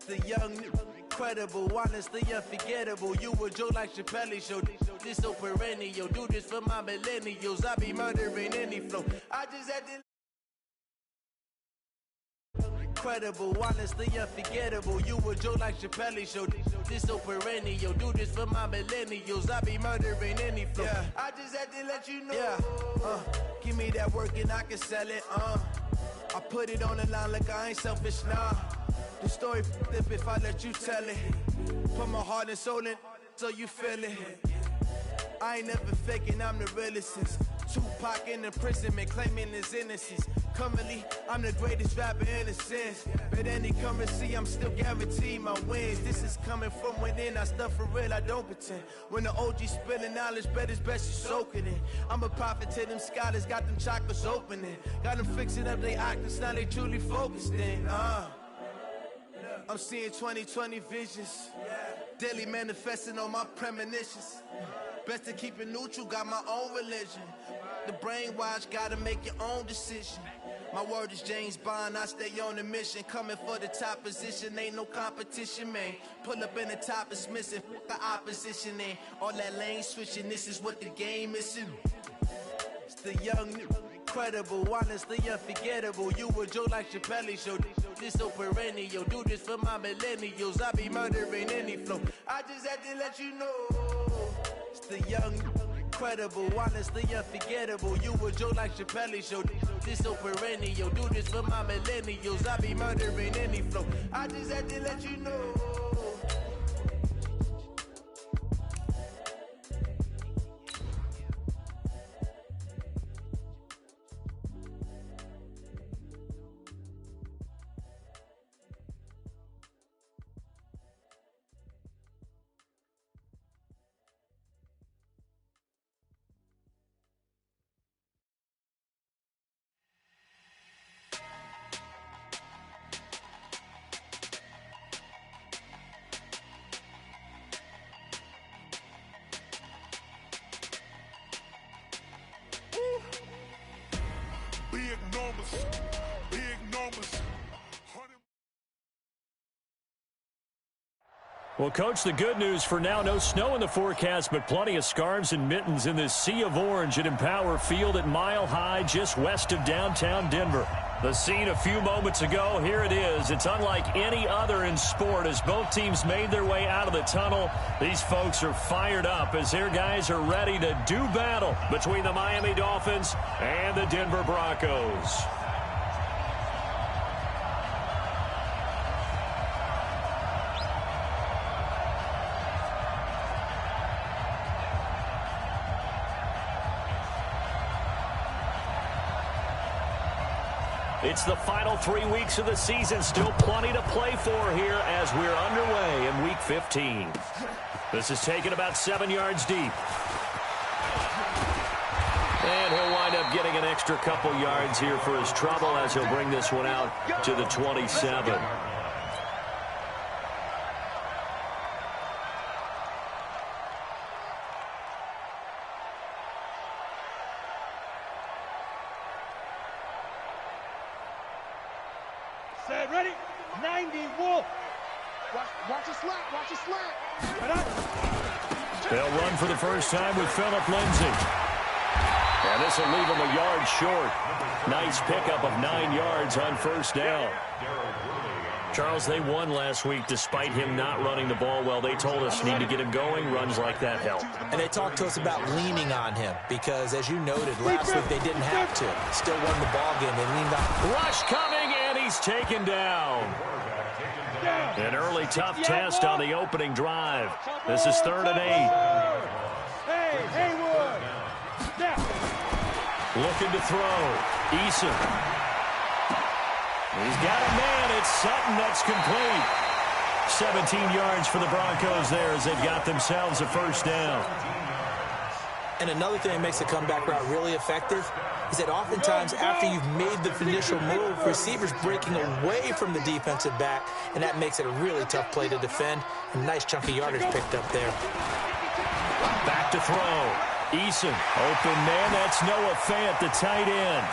S8: The young, incredible, honestly unforgettable. You a joke like Chappelle Show. This so perennial. Do this for my millennials. I be murdering any flow. I just had to. Incredible, honestly unforgettable. You a joke like Chappelle Show. This so perennial. Do this for my millennials. I be murdering any flow. Yeah. I just had to let you know. Yeah. Give me that work and I can sell it. I put it on the line like I ain't selfish, nah. The story flip if I let you tell it. Put my heart and soul in so you feel it. I ain't never faking, I'm the realest since Tupac in imprisonment, claiming his innocence. Currently, I'm the greatest rapper in a sense. But any currency, I'm still guaranteed my wins. This is coming from within, I stuff for real, I don't pretend. When the OG spilling knowledge, bet it's best you soaking it. I'm a prophet to them scholars, got them chakras opening. Got them fixing up they octaves, now they truly focused in. I'm seeing 2020 visions. Daily manifesting on my premonitions. Best to keep it neutral, got my own religion. The brainwash, gotta make your own decision. My word is James Bond, I stay on a mission. Coming for the top position, ain't no competition, man. Pull up in the top, it's missing, the opposition in. All that lane switching, this is what the game is in. It's the young, incredible, honestly unforgettable. You a joke like Chappelle Show. This so perennial. Do this for my millennials. I be murdering any flow. I just had to let you know. It's the young, incredible, honestly unforgettable. You a joke like Chappelle Show. This so perennial. Do this for my millennials. I be murdering any flow. I just had to let you know.
S2: Well, Coach, the good news for now, no snow in the forecast, but plenty of scarves and mittens in this sea of orange at Empower Field at Mile High, just west of downtown Denver. The scene a few moments ago, here it is. It's unlike any other in sport as both teams made their way out of the tunnel. These folks are fired up as their guys are ready to do battle between the Miami Dolphins and the Denver Broncos. It's the final 3 weeks of the season. Still plenty to play for here as we're underway in Week 15. This is taken about 7 yards deep. And he'll wind up getting an extra couple yards here for his trouble as he'll bring this one out to the 27.
S4: Set, ready? 90, Wolf.
S3: Watch it slap, watch it slap.
S2: They'll run for the first time with Phillip Lindsay. And this will leave him a yard short. Nice pickup of 9 yards on first down. Charles, they won last week despite him not running the ball well. They told us need to get him going. Runs like that help.
S1: And they talked to us about leaning on him because, as you noted, last week they didn't have to. Still won the ball game. They leaned on.
S2: Rush coming, and he's taken down. An early tough test on the opening drive. This is 3rd and 8.
S4: Hey, Haywood.
S2: Looking to throw. Eason. He's got a man. It's Sutton. That's complete. 17 yards for the Broncos there as they've got themselves a first down.
S1: And another thing that makes the comeback route really effective is that oftentimes after you've made the initial move, receivers breaking away from the defensive back, and that makes it a really tough play to defend. A nice chunk of yardage picked up there.
S2: Back to throw. Eason. Open man. That's Noah Fant, the tight end.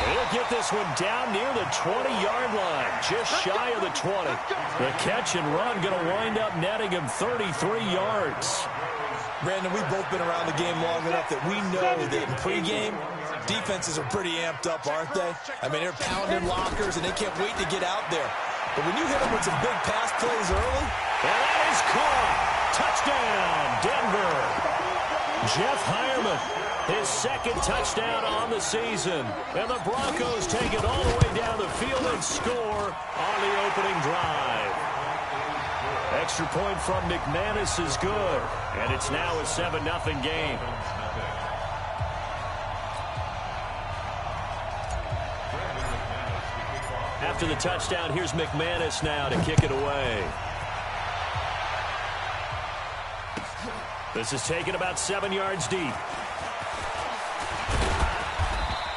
S2: He'll get this one down near the 20-yard line, just shy of the 20. The catch and run going to wind up netting him 33 yards.
S1: Brandon, we've both been around the game long enough that we know that in pregame, defenses are pretty amped up, aren't they? I mean, they're pounding lockers, and they can't wait to get out there. But when you hit them with some big pass plays early...
S2: And that is caught. Touchdown, Denver. Jeff Hireman, his second touchdown on the season. And the Broncos take it all the way down the field and score on the opening drive. Extra point from McManus is good. And it's now a 7-0 game. After the touchdown, here's McManus now to kick it away. This is taken about 7 yards deep.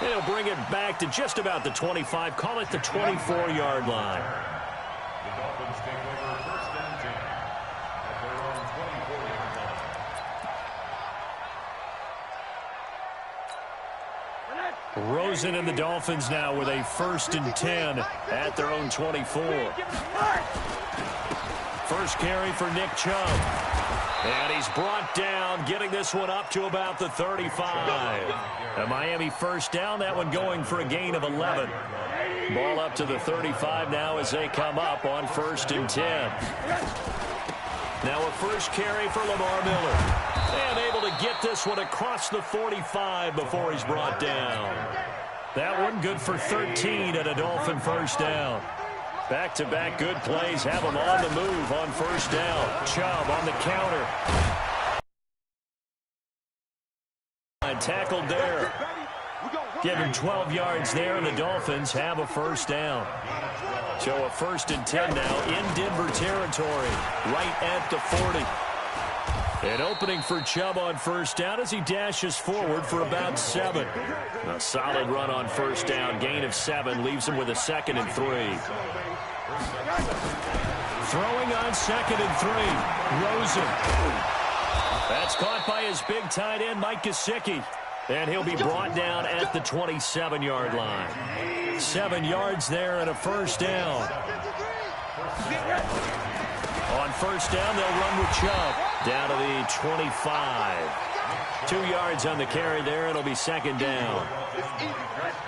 S2: He'll bring it back to just about the 25. Call it the 24-yard line.
S5: The Dolphins take over first and 10 at their own 24-yard line.
S2: Rosen and the Dolphins now with a 1st and 10 at their own 24. First carry for Nick Chubb. And he's brought down, getting this one up to about the 35. A Miami first down, that one going for a gain of 11. Ball up to the 35 now as they come up on 1st and 10. Now a first carry for Lamar Miller. And able to get this one across the 45 before he's brought down. That one good for 13 at a Dolphin first down. Back-to-back good plays have him on the move on first down. Chubb on the counter. And tackled there. Give him 12 yards there, and the Dolphins have a first down. So a 1st and 10 now in Denver territory, right at the 40. An opening for Chubb on first down as he dashes forward for about 7. A solid run on first down. Gain of 7 leaves him with a 2nd and 3. Throwing on 2nd and 3. Rosen. That's caught by his big tight end, Mike Gesicki. And he'll be brought down at the 27-yard line. 7 yards there and a first down. On first down, they'll run with Chubb. Down to the 25. 2 yards on the carry there. It'll be 2nd down.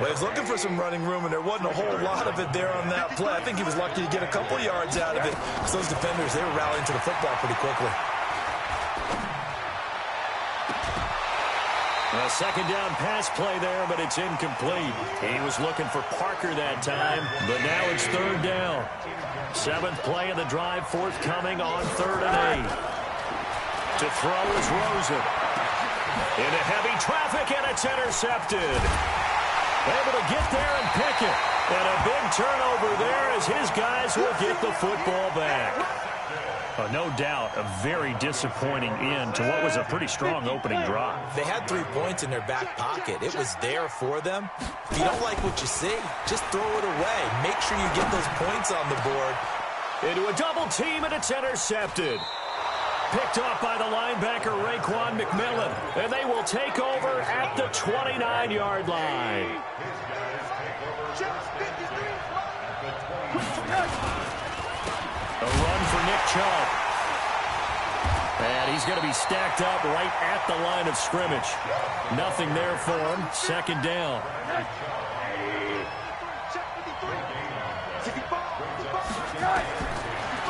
S1: Well, he was looking for some running room, and there wasn't a whole lot of it there on that play. I think he was lucky to get a couple yards out of it. Because those defenders, they were rallying to the football pretty quickly.
S2: A 2nd down pass play there, but it's incomplete. He was looking for Parker that time, but now it's 3rd down. 7th play of the drive, forthcoming on 3rd and 8. To throw is Rosen. Into heavy traffic, and it's intercepted. Able to get there and pick it. And a big turnover there as his guys will get the football back. No doubt, a very disappointing end to what was a pretty strong opening drive.
S1: They had 3 points in their back pocket. It was there for them. If you don't like what you see, just throw it away. Make sure you get those points on the board.
S2: Into a double team, and it's intercepted. Picked off by the linebacker, Raekwon McMillan. And they will take over at the 29-yard line. A run for Nick Chubb. And he's going to be stacked up right at the line of scrimmage. Nothing there for him. 2nd down.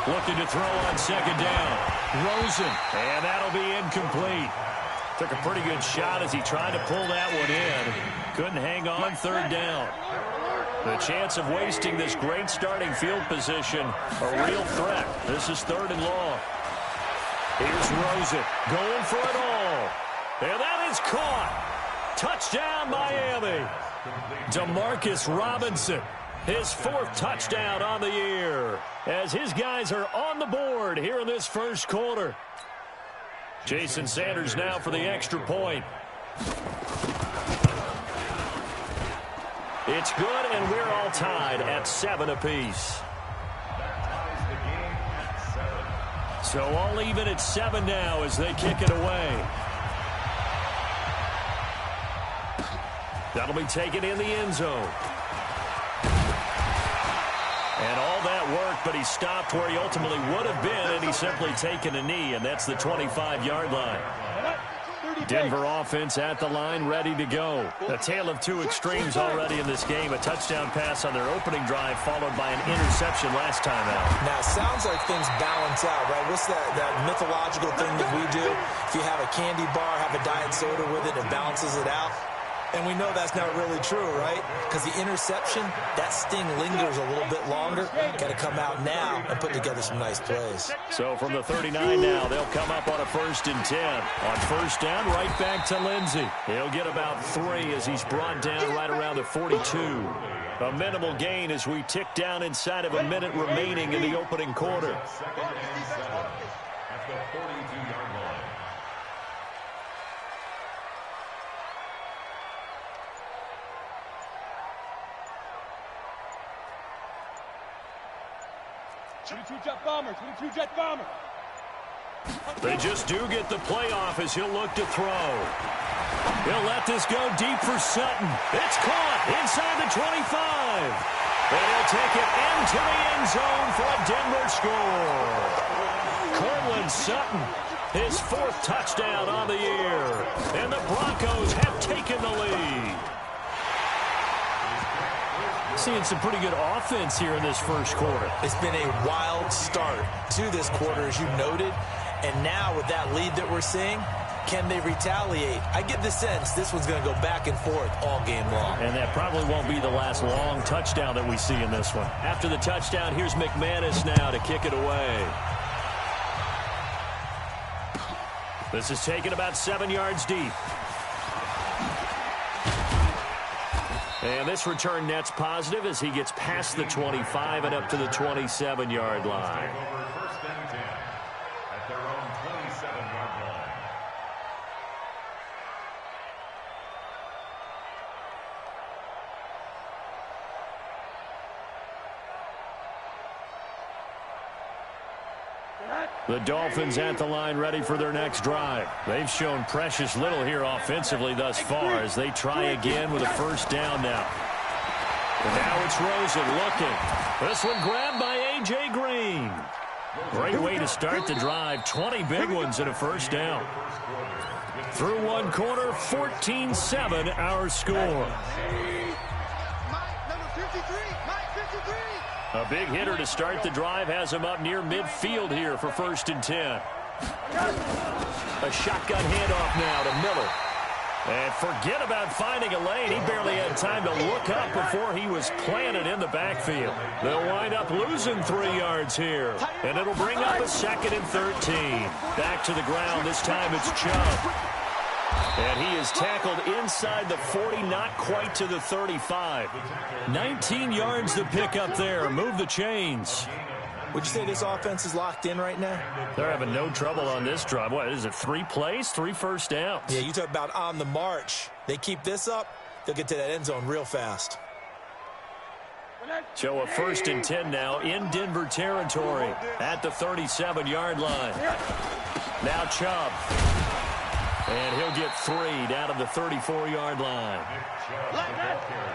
S2: Looking to throw on 2nd down. Rosen. And that'll be incomplete. Took a pretty good shot as he tried to pull that one in. Couldn't hang on. 3rd down. The chance of wasting this great starting field position, a real threat. This is 3rd and long. Here's Rosen going for it all. And that is caught. Touchdown, Miami. Demarcus Robinson, his 4th touchdown on the year, as his guys are on the board here in this first quarter. Jason Sanders now for the extra point. It's good, and we're all tied at 7 apiece. So all even at 7 now as they kick it away. That'll be taken in the end zone. And all that work, but he stopped where he ultimately would have been, and he's simply taken a knee, and that's the 25-yard line. Denver offense at the line, ready to go. A tale of two extremes already in this game. A touchdown pass on their opening drive, followed by an interception last time out.
S1: Now, it sounds like things balance out, right? What's that mythological thing that we do? If you have a candy bar, have a diet soda with it, it balances it out. And we know that's not really true, right? Because the interception, that sting lingers a little bit longer. Got to come out now and put together some nice plays.
S2: So from the 39 now, they'll come up on a 1st and 10. On first down, right back to Lindsey. He'll get about 3 as he's brought down right around the 42. A minimal gain as we tick down inside of a minute remaining in the opening quarter.
S5: At the 42-yard line.
S4: Jet bomber, 22 jet bomber.
S2: They just do get the playoff as he'll look to throw. He'll let this go deep for Sutton. It's caught inside the 25. And he'll take it into the end zone for a Denver score. Cortland Sutton, his 4th touchdown on the year. And the Broncos have taken the lead. Seeing some pretty good offense here in this first quarter.
S1: It's been a wild start to this quarter, as you noted. And now with that lead that we're seeing, can they retaliate? I get the sense this one's going to go back and forth all game long.
S2: And that probably won't be the last long touchdown that we see in this one. After the touchdown, here's McManus now to kick it away. This is taken about 7 yards deep. And this return net's positive as he gets past the 25 and up to the 27-yard line.
S5: First and 10 at their own 27-yard line.
S2: The Dolphins at the line ready for their next drive. They've shown precious little here offensively thus far as they try again with a first down now. And now it's Rosen looking. This one grabbed by A.J. Green. Great way to start the drive. 20 big ones and a first down. Through one quarter, 14-7 our score. A big hitter to start the drive has him up near midfield here for 1st and 10. A shotgun handoff now to Miller. And forget about finding a lane. He barely had time to look up before he was planted in the backfield. They'll wind up losing 3 yards here. And it'll bring up a 2nd and 13. Back to the ground. This time it's Chubb. And he is tackled inside the 40, not quite to the 35. 19 yards to pick up there. Move the chains.
S1: Would you say this offense is locked in right now?
S2: They're having no trouble on this drive. What is it, 3 plays, 3 first downs?
S1: Yeah, you talk about on the march. They keep this up, they'll get to that end zone real fast.
S2: So a 1st and 10 now in Denver territory at the 37-yard line. Now Chubb. And he'll get 3 down to the 34-yard line.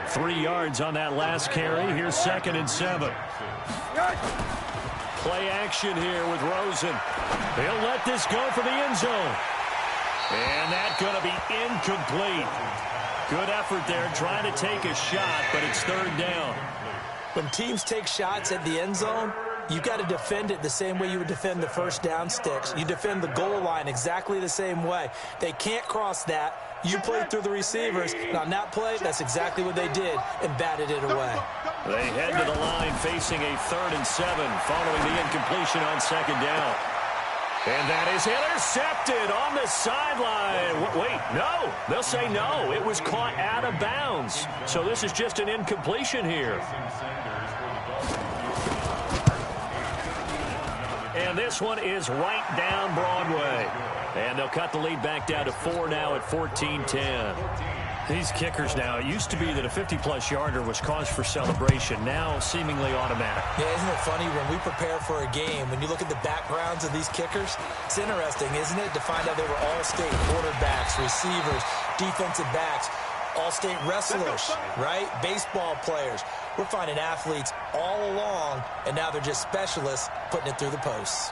S2: 3 yards on that last carry. Here's 2nd and 7. Play action here with Rosen. He'll let this go for the end zone. And that's going to be incomplete. Good effort there trying to take a shot, but it's 3rd down.
S1: When teams take shots at the end zone, you've got to defend it the same way you would defend the first down sticks. You defend the goal line exactly the same way. They can't cross that. You play through the receivers. And on that play, that's exactly what they did and batted it away.
S2: They head to the line facing a 3rd and 7 following the incompletion on 2nd down. And that is intercepted on the sideline. Wait, no. They'll say no. It was caught out of bounds. So this is just an incompletion here. And this one is right down Broadway. And they'll cut the lead back down to 4 now at 14-10. These kickers now, it used to be that a 50-plus yarder was cause for celebration. Now seemingly automatic.
S1: Yeah, isn't it funny when we prepare for a game, when you look at the backgrounds of these kickers, it's interesting, isn't it, to find out they were all-state quarterbacks, receivers, defensive backs. all-state wrestlers, right? Baseball players. We're finding athletes all along, and now they're just specialists putting it through the posts.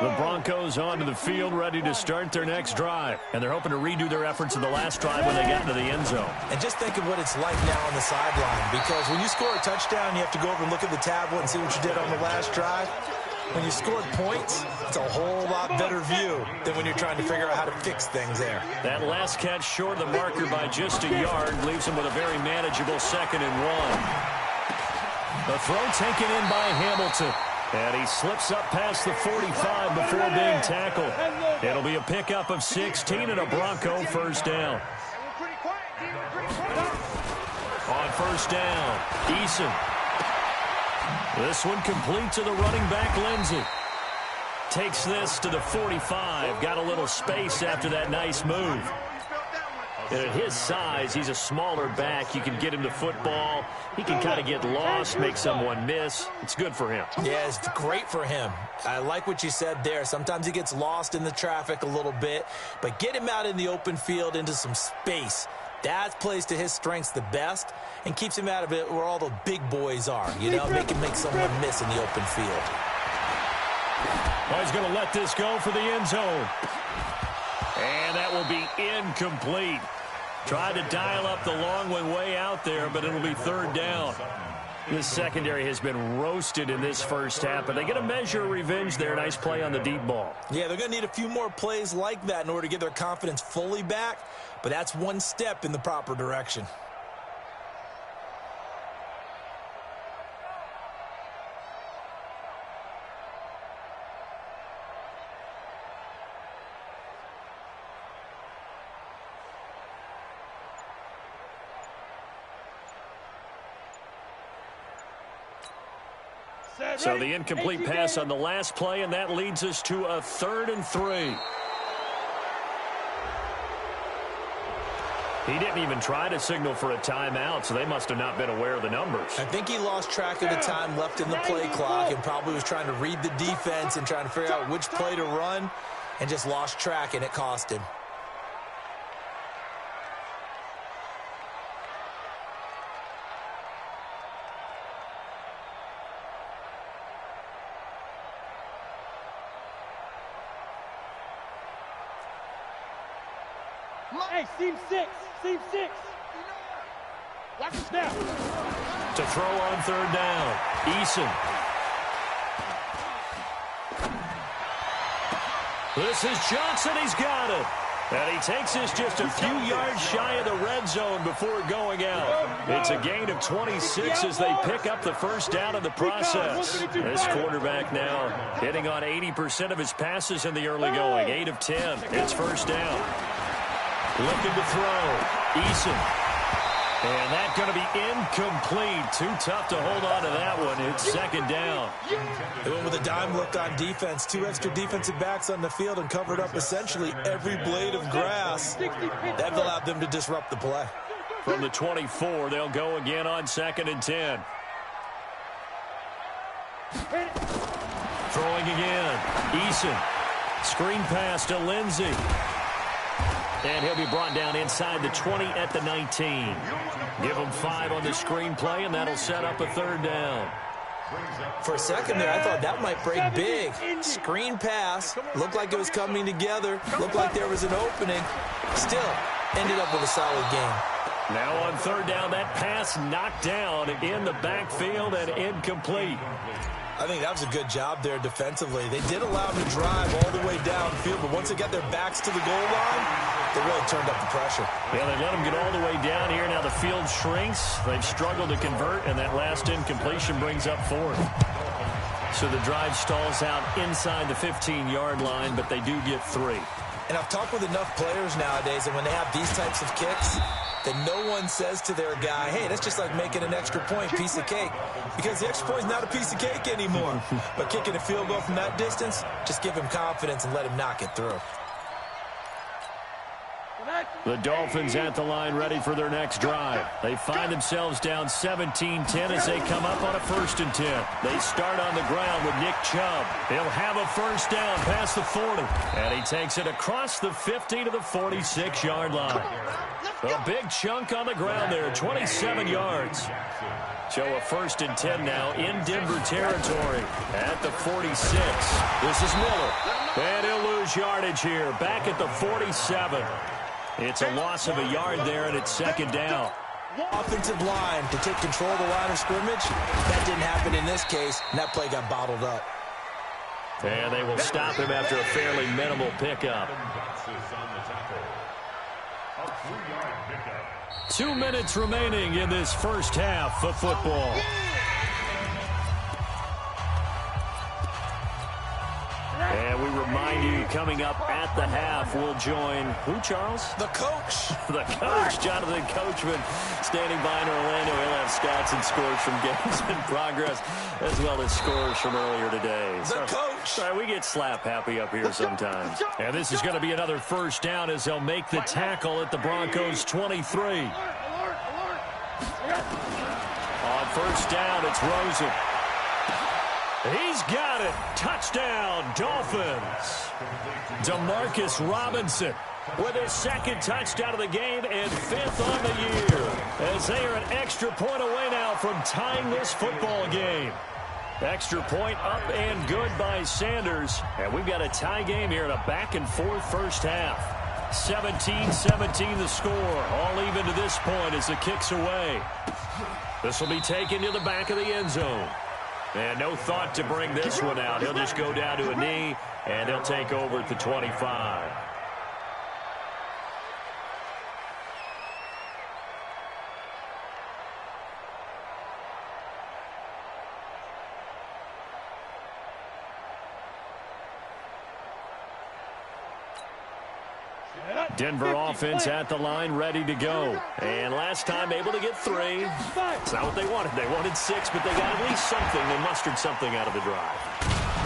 S2: The Broncos onto the field, ready to start their next drive. And they're hoping to redo their efforts in the last drive when they got into the end zone.
S1: And just think of what it's like now on the sideline, because when you score a touchdown, you have to go over and look at the tablet and see what you did on the last drive. When you scored points, it's a whole lot better view than when you're trying to figure out how to fix things there.
S2: That last catch short of the marker by just a yard leaves him with a very manageable 2nd and 1. The throw taken in by Hamilton. And he slips up past the 45 before being tackled. It'll be a pickup of 16 and a Bronco first down. On first down, Eason. This one complete to the running back, Lindsey. Takes this to the 45. Got a little space after that nice move. And at his size, he's a smaller back. You can get him the football. He can kind of get lost, make someone miss. It's good for him.
S1: Yeah, it's great for him. I like what you said there. Sometimes he gets lost in the traffic a little bit, but get him out in the open field into some space. That plays to his strengths the best and keeps him out of it where all the big boys are. You know, make someone miss in the open field.
S2: Oh, he's going to let this go for the end zone. And that will be incomplete. Tried to dial up the long one way out there, but it'll be 3rd down. This secondary has been roasted in this first half, but they get a measure of revenge there. Nice play on the deep ball.
S1: Yeah, they're going to need a few more plays like that in order to get their confidence fully back, but that's one step in the proper direction.
S2: So the incomplete pass on the last play, and that leads us to a 3rd and 3. He didn't even try to signal for a timeout, so they must have not been aware of the numbers.
S1: I think he lost track of the time left in the play clock and probably was trying to read the defense and trying to figure out which play to run and just lost track, and it cost him.
S4: Hey, seam 6. Seam 6. Watch the snap.
S2: To throw on 3rd down, Eason. This is Johnson. He's got it. And he takes this just a few yards shy of the red zone before going out. It's a gain of 26 as they pick up the first down in the process. This quarterback now hitting on 80% of his passes in the early going. 8 of 10. It's first down. Looking to throw. Eason. And that's going to be incomplete. Too tough to hold on to that one. It's 2nd down.
S1: They went with a dime look on defense. 2 extra defensive backs on the field and covered up essentially every blade of grass. That allowed them to disrupt the play.
S2: From the 24, they'll go again on 2nd and 10. Throwing again. Eason. Screen pass to Lindsey. And he'll be brought down inside the 20 at the 19. Give him 5 on the screenplay, and that'll set up a 3rd down.
S1: For a second there, I thought that might break big. Screen pass. Looked like it was coming together. Looked like there was an opening. Still ended up with a solid game.
S2: Now on 3rd down, that pass knocked down in the backfield and incomplete.
S1: I think that was a good job there defensively. They did allow them to drive all the way downfield, but once they got their backs to the goal line, they really turned up the pressure.
S2: Yeah, they let them get all the way down here. Now the field shrinks. They've struggled to convert, and that last incompletion brings up 4th. So the drive stalls out inside the 15-yard line, but they do get 3.
S1: And I've talked with enough players nowadays, and when they have these types of kicks, that no one says to their guy, hey, that's just like making an extra point, piece of cake. Because the extra point is not a piece of cake anymore. But kicking a field goal from that distance, just give him confidence and let him knock it through.
S2: The Dolphins at the line ready for their next drive. They find themselves down 17-10 as they come up on a 1st and 10. They start on the ground with Nick Chubb. He'll have a first down past the 40. And he takes it across the 50 to the 46-yard line. A big chunk on the ground there, 27 yards. So a 1st and 10 now in Denver territory at the 46. This is Miller. And he'll lose yardage here back at the 47. It's a loss of a yard there, and it's 2nd down.
S1: Offensive line to take control of the line of scrimmage. That didn't happen in this case, and that play got bottled up.
S2: And they will stop him after a fairly minimal pickup. 2 minutes remaining in this first half of football. And we remind you, coming up at the half, we'll join who, Charles?
S1: The coach.
S2: The coach, Jonathan Coachman, standing by in Orlando. He'll have stats and scores from games in progress, as well as scores from earlier today.
S1: The coach.
S2: Sorry, we get slap happy up here sometimes. And this is going to be another first down as they'll make the tackle at the Broncos 23. On first down, it's Rosen. He's got it. Touchdown, Dolphins. Demarcus Robinson with his 2nd touchdown of the game and 5th on the year, as they are an extra point away now from tying this football game. Extra point up and good by Sanders. And we've got a tie game here in a back-and-forth first half. 17-17 the score. All even to this point as the kick's away. This will be taken to the back of the end zone. And no thought to bring this one out. He'll just go down to a knee, and he'll take over at the 25. Denver offense at the line, ready to go. And last time able to get 3. It's not what they wanted. They wanted 6, but they got at least something. They mustered something out of the drive.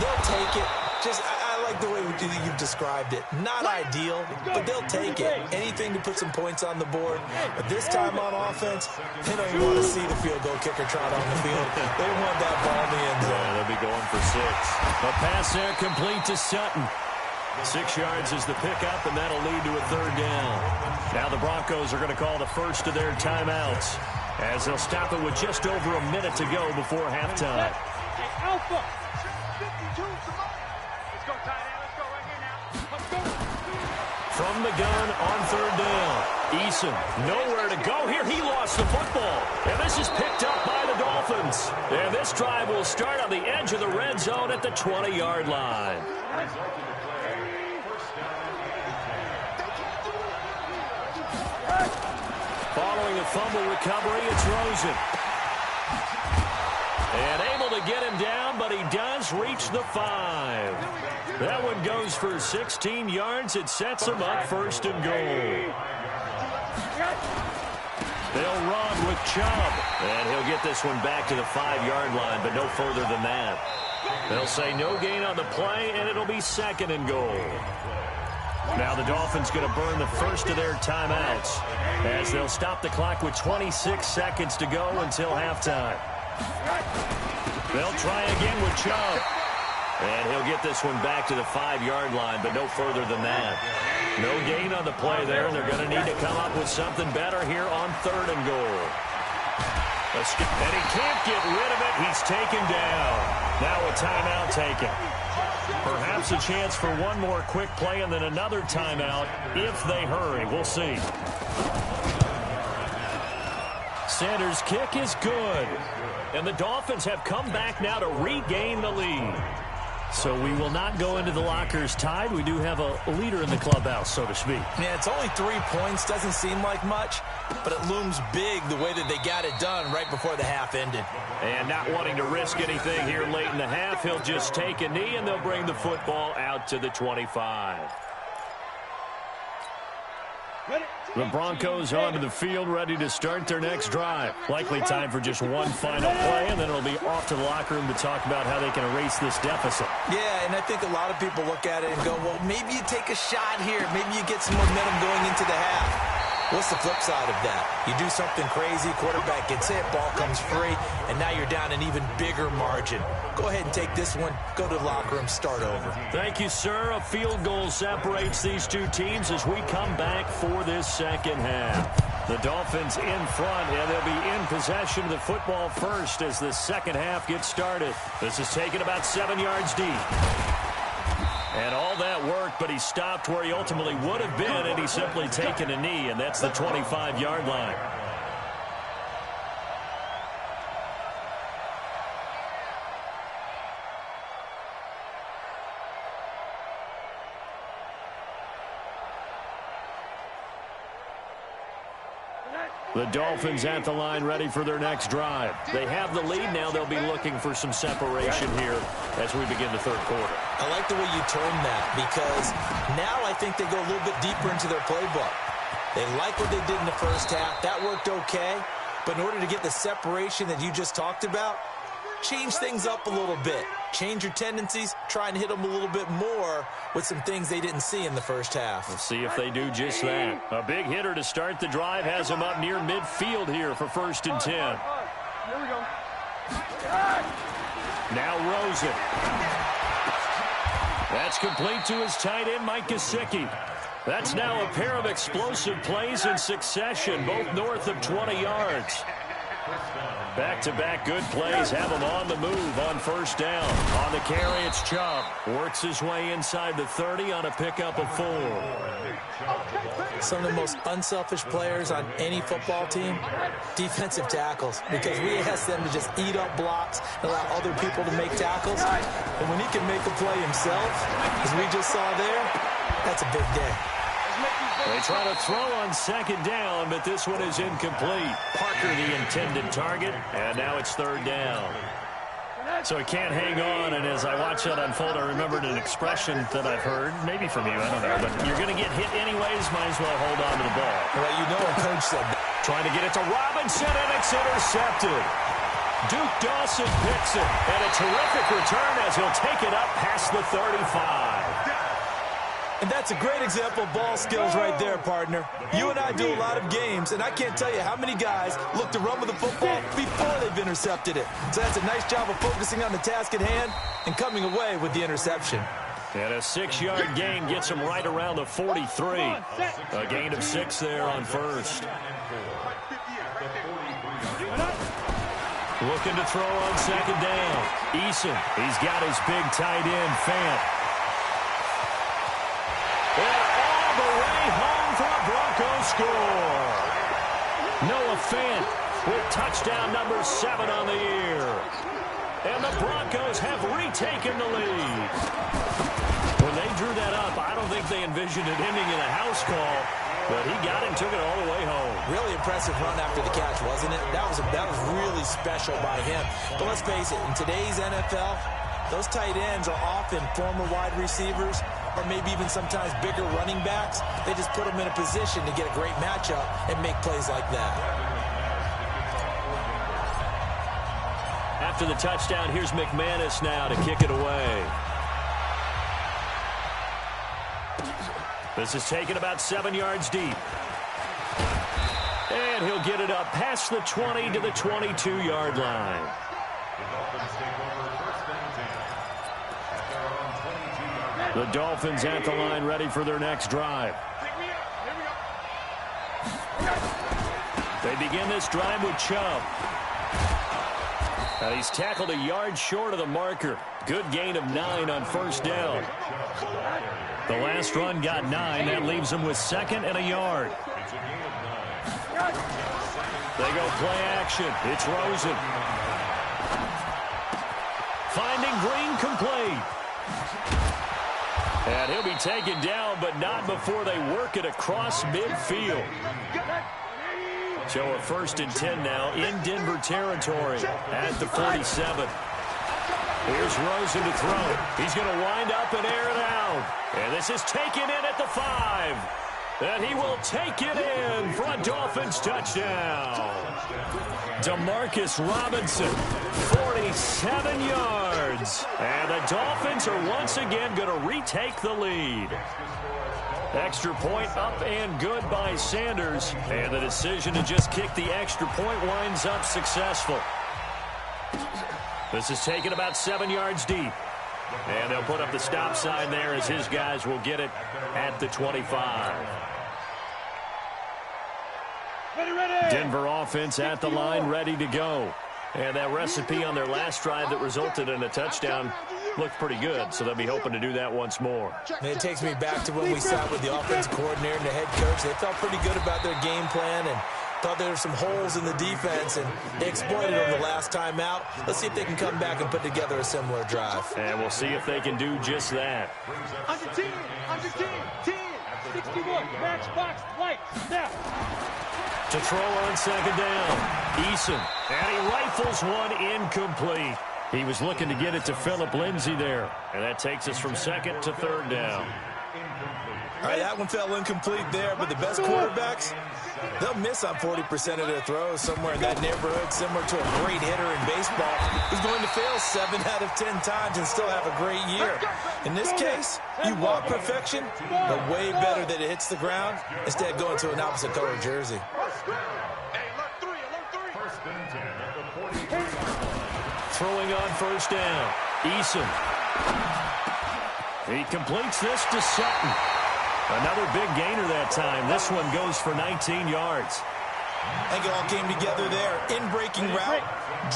S1: They'll take it. I like the way you've described it. Not ideal, but they'll take it. Anything to put some points on the board. But this time on offense, they don't even want to see the field goal kicker trot on the field. They want that ball in the end zone.
S2: Yeah, they'll be going for 6. A pass there complete to Sutton. 6 yards is the pickup, and that'll lead to a 3rd down. Now the Broncos are going to call the first of their timeouts, as they'll stop it with just over a minute to go before halftime.
S4: Alpha.
S2: From the gun on 3rd down. Eason, nowhere to go here. He lost the football. And this is picked up by the Dolphins. And this drive will start on the edge of the red zone at the 20-yard line. Following a fumble recovery, it's Rosen. And able to get him down, but he does reach the 5. That one goes for 16 yards. It sets him up 1st and goal. They'll run with Chubb. And he'll get this one back to the 5-yard line, but no further than that. They'll say no gain on the play, and it'll be 2nd and goal. Now the Dolphins going to burn the first of their timeouts, as they'll stop the clock with 26 seconds to go until halftime. They'll try again with Chubb. And he'll get this one back to the 5-yard line, but no further than that. No gain on the play there, and they're going to need to come up with something better here on 3rd and goal. And he can't get rid of it. He's taken down. Now a timeout taken. Perhaps a chance for one more quick play and then another timeout if they hurry. We'll see. Sanders' kick is good. And the Dolphins have come back now to regain the lead. So we will not go into the lockers tied. We do have a leader in the clubhouse, so to speak.
S1: Yeah, it's only 3 points. Doesn't seem like much, but it looms big the way that they got it done right before the half ended.
S2: And not wanting to risk anything here late in the half, he'll just take a knee, and they'll bring the football out to the 25. The Broncos onto the field, ready to start their next drive. Likely time for just one final play, and then it'll be off to the locker room to talk about how they can erase this deficit.
S1: Yeah, and I think a lot of people look at it and go, well, maybe you take a shot here. Maybe you get some momentum going into the half. What's the flip side of that? You do something crazy, quarterback gets hit, ball comes free, and now you're down an even bigger margin. Go ahead and take this one, go to the locker room, start over.
S2: Thank you, sir. A field goal separates these two teams as we come back for this second half. The Dolphins in front, and they'll be in possession of the football first as the second half gets started. This is taken about 7 yards deep. And all that worked, but he stopped where he ultimately would have been, and he's simply taken a knee, and that's the 25-yard line. The Dolphins at the line, ready for their next drive. They have the lead now. They'll be looking for some separation here as we begin the third quarter.
S1: I like the way you termed that, because now I think they go a little bit deeper into their playbook. They like what they did in the first half. That worked okay. But in order to get the separation that you just talked about, change things up a little bit. Change your tendencies. Try and hit them a little bit more with some things they didn't see in the first half.
S2: Let's see if they do just that. A big hitter to start the drive has him up near midfield here for 1st and 10.
S4: Here we go.
S2: Now Rosen. That's complete to his tight end, Mike Gesicki. That's now a pair of explosive plays in succession, both north of 20 yards. Back-to-back good plays have him on the move on 1st down. On the carry, it's Chubb. Works his way inside the 30 on a pickup of 4.
S1: Some of the most unselfish players on any football team, defensive tackles, because we ask them to just eat up blocks and allow other people to make tackles. And when he can make a play himself, as we just saw there, that's a big day.
S2: They try to throw on 2nd down, but this one is incomplete. Parker the intended target, and now it's 3rd down. So he can't hang on, and as I watch that unfold, I remembered an expression that I've heard, maybe from you, I don't know, but you're going to get hit anyways, might as well hold on to the ball.
S1: Well, you know a coach said that.
S2: Trying to get it to Robinson, and it's intercepted. Duke Dawson picks it, and a terrific return as he'll take it up past the 35.
S1: And that's a great example of ball skills right there, partner. You and I do a lot of games, and I can't tell you how many guys look to run with the football before they've intercepted it. So that's a nice job of focusing on the task at hand and coming away with the interception.
S2: And a 6-yard gain gets him right around the 43. A gain of 6 there on 1st. Looking to throw on 2nd down. Eason, he's got his big tight end, Fant. And all the way home for a Broncos score. Noah Fant with touchdown number 7 on the year. And the Broncos have retaken the lead. When they drew that up, I don't think they envisioned it ending in a house call, but he got it and took it all the way home.
S1: Really impressive run after the catch, wasn't it? That was really special by him. But let's face it, in today's NFL, those tight ends are often former wide receivers or maybe even sometimes bigger running backs. They just put them in a position to get a great matchup and make plays like that.
S2: After the touchdown, here's McManus now to kick it away. This is taken about 7 yards deep. And he'll get it up past the 20 to the 22-yard line. The Dolphins at the line, ready for their next drive. They begin this drive with Chubb. Now he's tackled a yard short of the marker. Good gain of 9 on 1st down. The last run got 9. That leaves him with 2nd and a yard. They go play action. It's Rosen. Finding Green complete. And he'll be taken down, but not before they work it across midfield. So a 1st and 10 now in Denver territory at the 47. Here's Rosen to throw. He's going to wind up and air it out. And this is taken in at the 5. And he will take it in for a Dolphins touchdown. Demarcus Robinson, 47 yards. And the Dolphins are once again going to retake the lead. Extra point up and good by Sanders. And the decision to just kick the extra point winds up successful. This is taken about 7 yards deep. And they'll put up the stop sign there as his guys will get it at the 25. Denver offense at the line, ready to go. And that recipe on their last drive that resulted in a touchdown looked pretty good, so they'll be hoping to do that once more.
S1: And it takes me back to when we sat with the offensive coordinator and the head coach. They felt pretty good about their game plan and thought there were some holes in the defense, and they exploited them the last time out. Let's see if they can come back and put together a similar drive.
S2: And we'll see if they can do just that.
S4: Under 10, 61, match box, light, snap.
S2: To throw on second down, Eason, and he rifles one incomplete. He was looking to get it to Phillip Lindsay there, and that takes us from second to third down.
S1: All right, that one fell incomplete there, but the best quarterbacks, they'll miss on 40% of their throws, somewhere in that neighborhood, similar to a great hitter in baseball who's going to fail 7 out of 10 times and still have a great year. In this case, you want perfection, but way better that it hits the ground instead of going to an opposite color jersey.
S2: Throwing on first down, Eason. He completes this to Sutton. Another big gainer that time. This one goes for 19 yards.
S1: I think it all came together there. In-breaking route,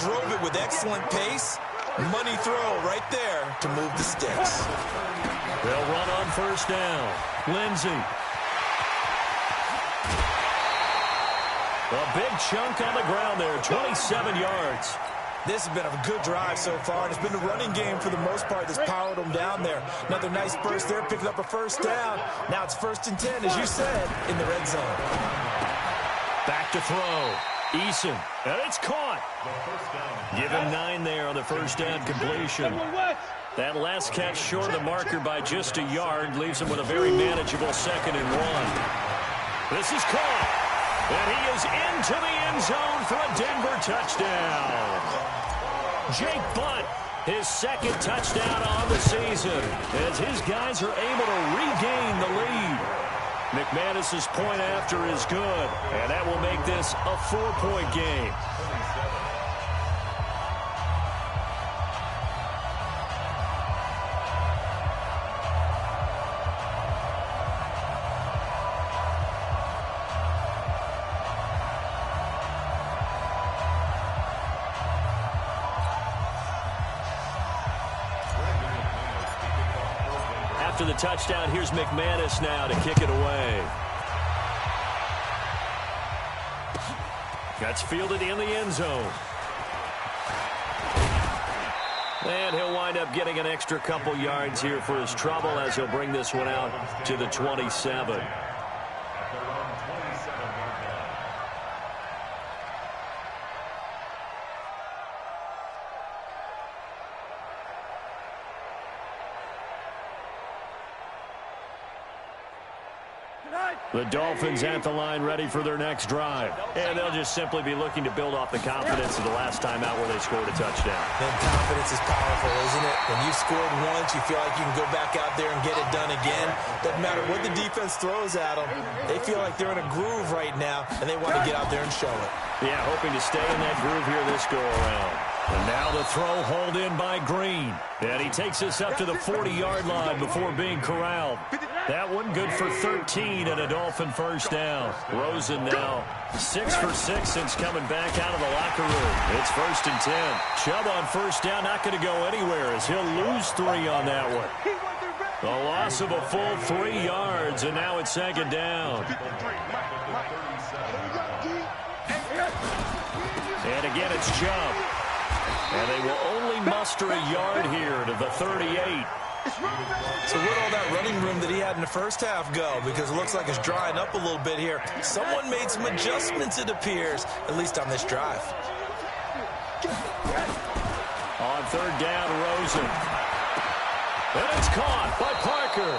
S1: drove it with excellent pace. Money throw right there to move the sticks.
S2: They'll run on first down. Lindsay. A big chunk on the ground there, 27 yards.
S1: This has been a good drive so far, and it's been the running game for the most part that's powered them down there. Another nice burst there, picking up a first down. Now it's 1st and 10, as you said, in the red zone.
S2: Back to throw. Eason, and it's caught. Give him 9 there on the first down completion. That last catch short of the marker by just a yard leaves him with a very manageable 2nd and 1. This is caught. And he is into the end zone for a Denver touchdown. Jake Butt, his 2nd touchdown on the season, as his guys are able to regain the lead. McManus's point after is good, and that will make this a 4-point game. After the touchdown, here's McManus now to kick it away. That's fielded in the end zone. And he'll wind up getting an extra couple yards here for his trouble as he'll bring this one out to the 27. The Dolphins at the line ready for their next drive. And they'll just simply be looking to build off the confidence of the last time out where they scored a touchdown.
S1: And confidence is powerful, isn't it? When you've scored once, you feel like you can go back out there and get it done again. Doesn't matter what the defense throws at them. They feel like they're in a groove right now, and they want to get out there and show it.
S2: Yeah, hoping to stay in that groove here this go-around. And now the throw hauled in by Green. And he takes us up to the 40-yard line before being corralled. That one good for 13 and a Dolphin first down. Rosen now 6 for 6 since coming back out of the locker room. It's 1st and 10. Chubb on first down, not going to go anywhere as he'll lose 3 on that one. A loss of a full 3 yards, and now it's 2nd down. And again, it's Chubb. And they will only muster a yard here to the 38.
S1: So where'd all that running room that he had in the first half go? Because it looks like it's drying up a little bit here. Someone made some adjustments, it appears, at least on this drive.
S2: On 3rd down, Rosen. And it's caught by Parker.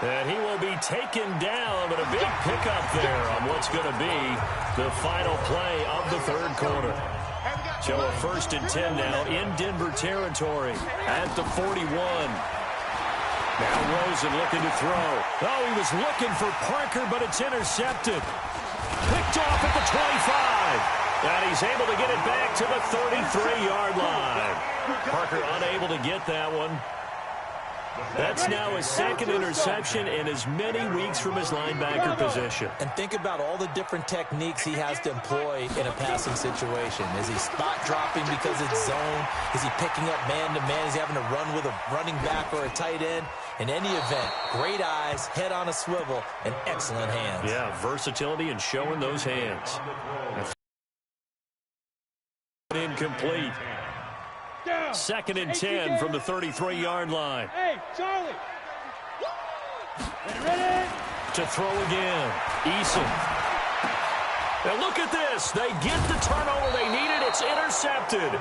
S2: And he will be taken down, but a big pickup there on what's going to be the final play of the third quarter. So a 1st and 10 now in Denver territory at the 41. Now Rosen looking to throw. Oh, he was looking for Parker, but it's intercepted. Picked off at the 25. And he's able to get it back to the 33-yard line. Parker unable to get that one. That's now his 2nd interception in as many weeks from his linebacker position.
S1: And think about all the different techniques he has to employ in a passing situation. Is he spot dropping because it's zone? Is he picking up man-to-man? Is he having to run with a running back or a tight end? In any event, great eyes, head on a swivel, and excellent hands.
S2: Yeah, versatility and showing those hands. Incomplete. 2nd and 10 from the 33-yard line.
S4: Hey, Charlie. Ready?
S2: To throw again. Eason. Now look at this. They get the turnover they needed. It's intercepted.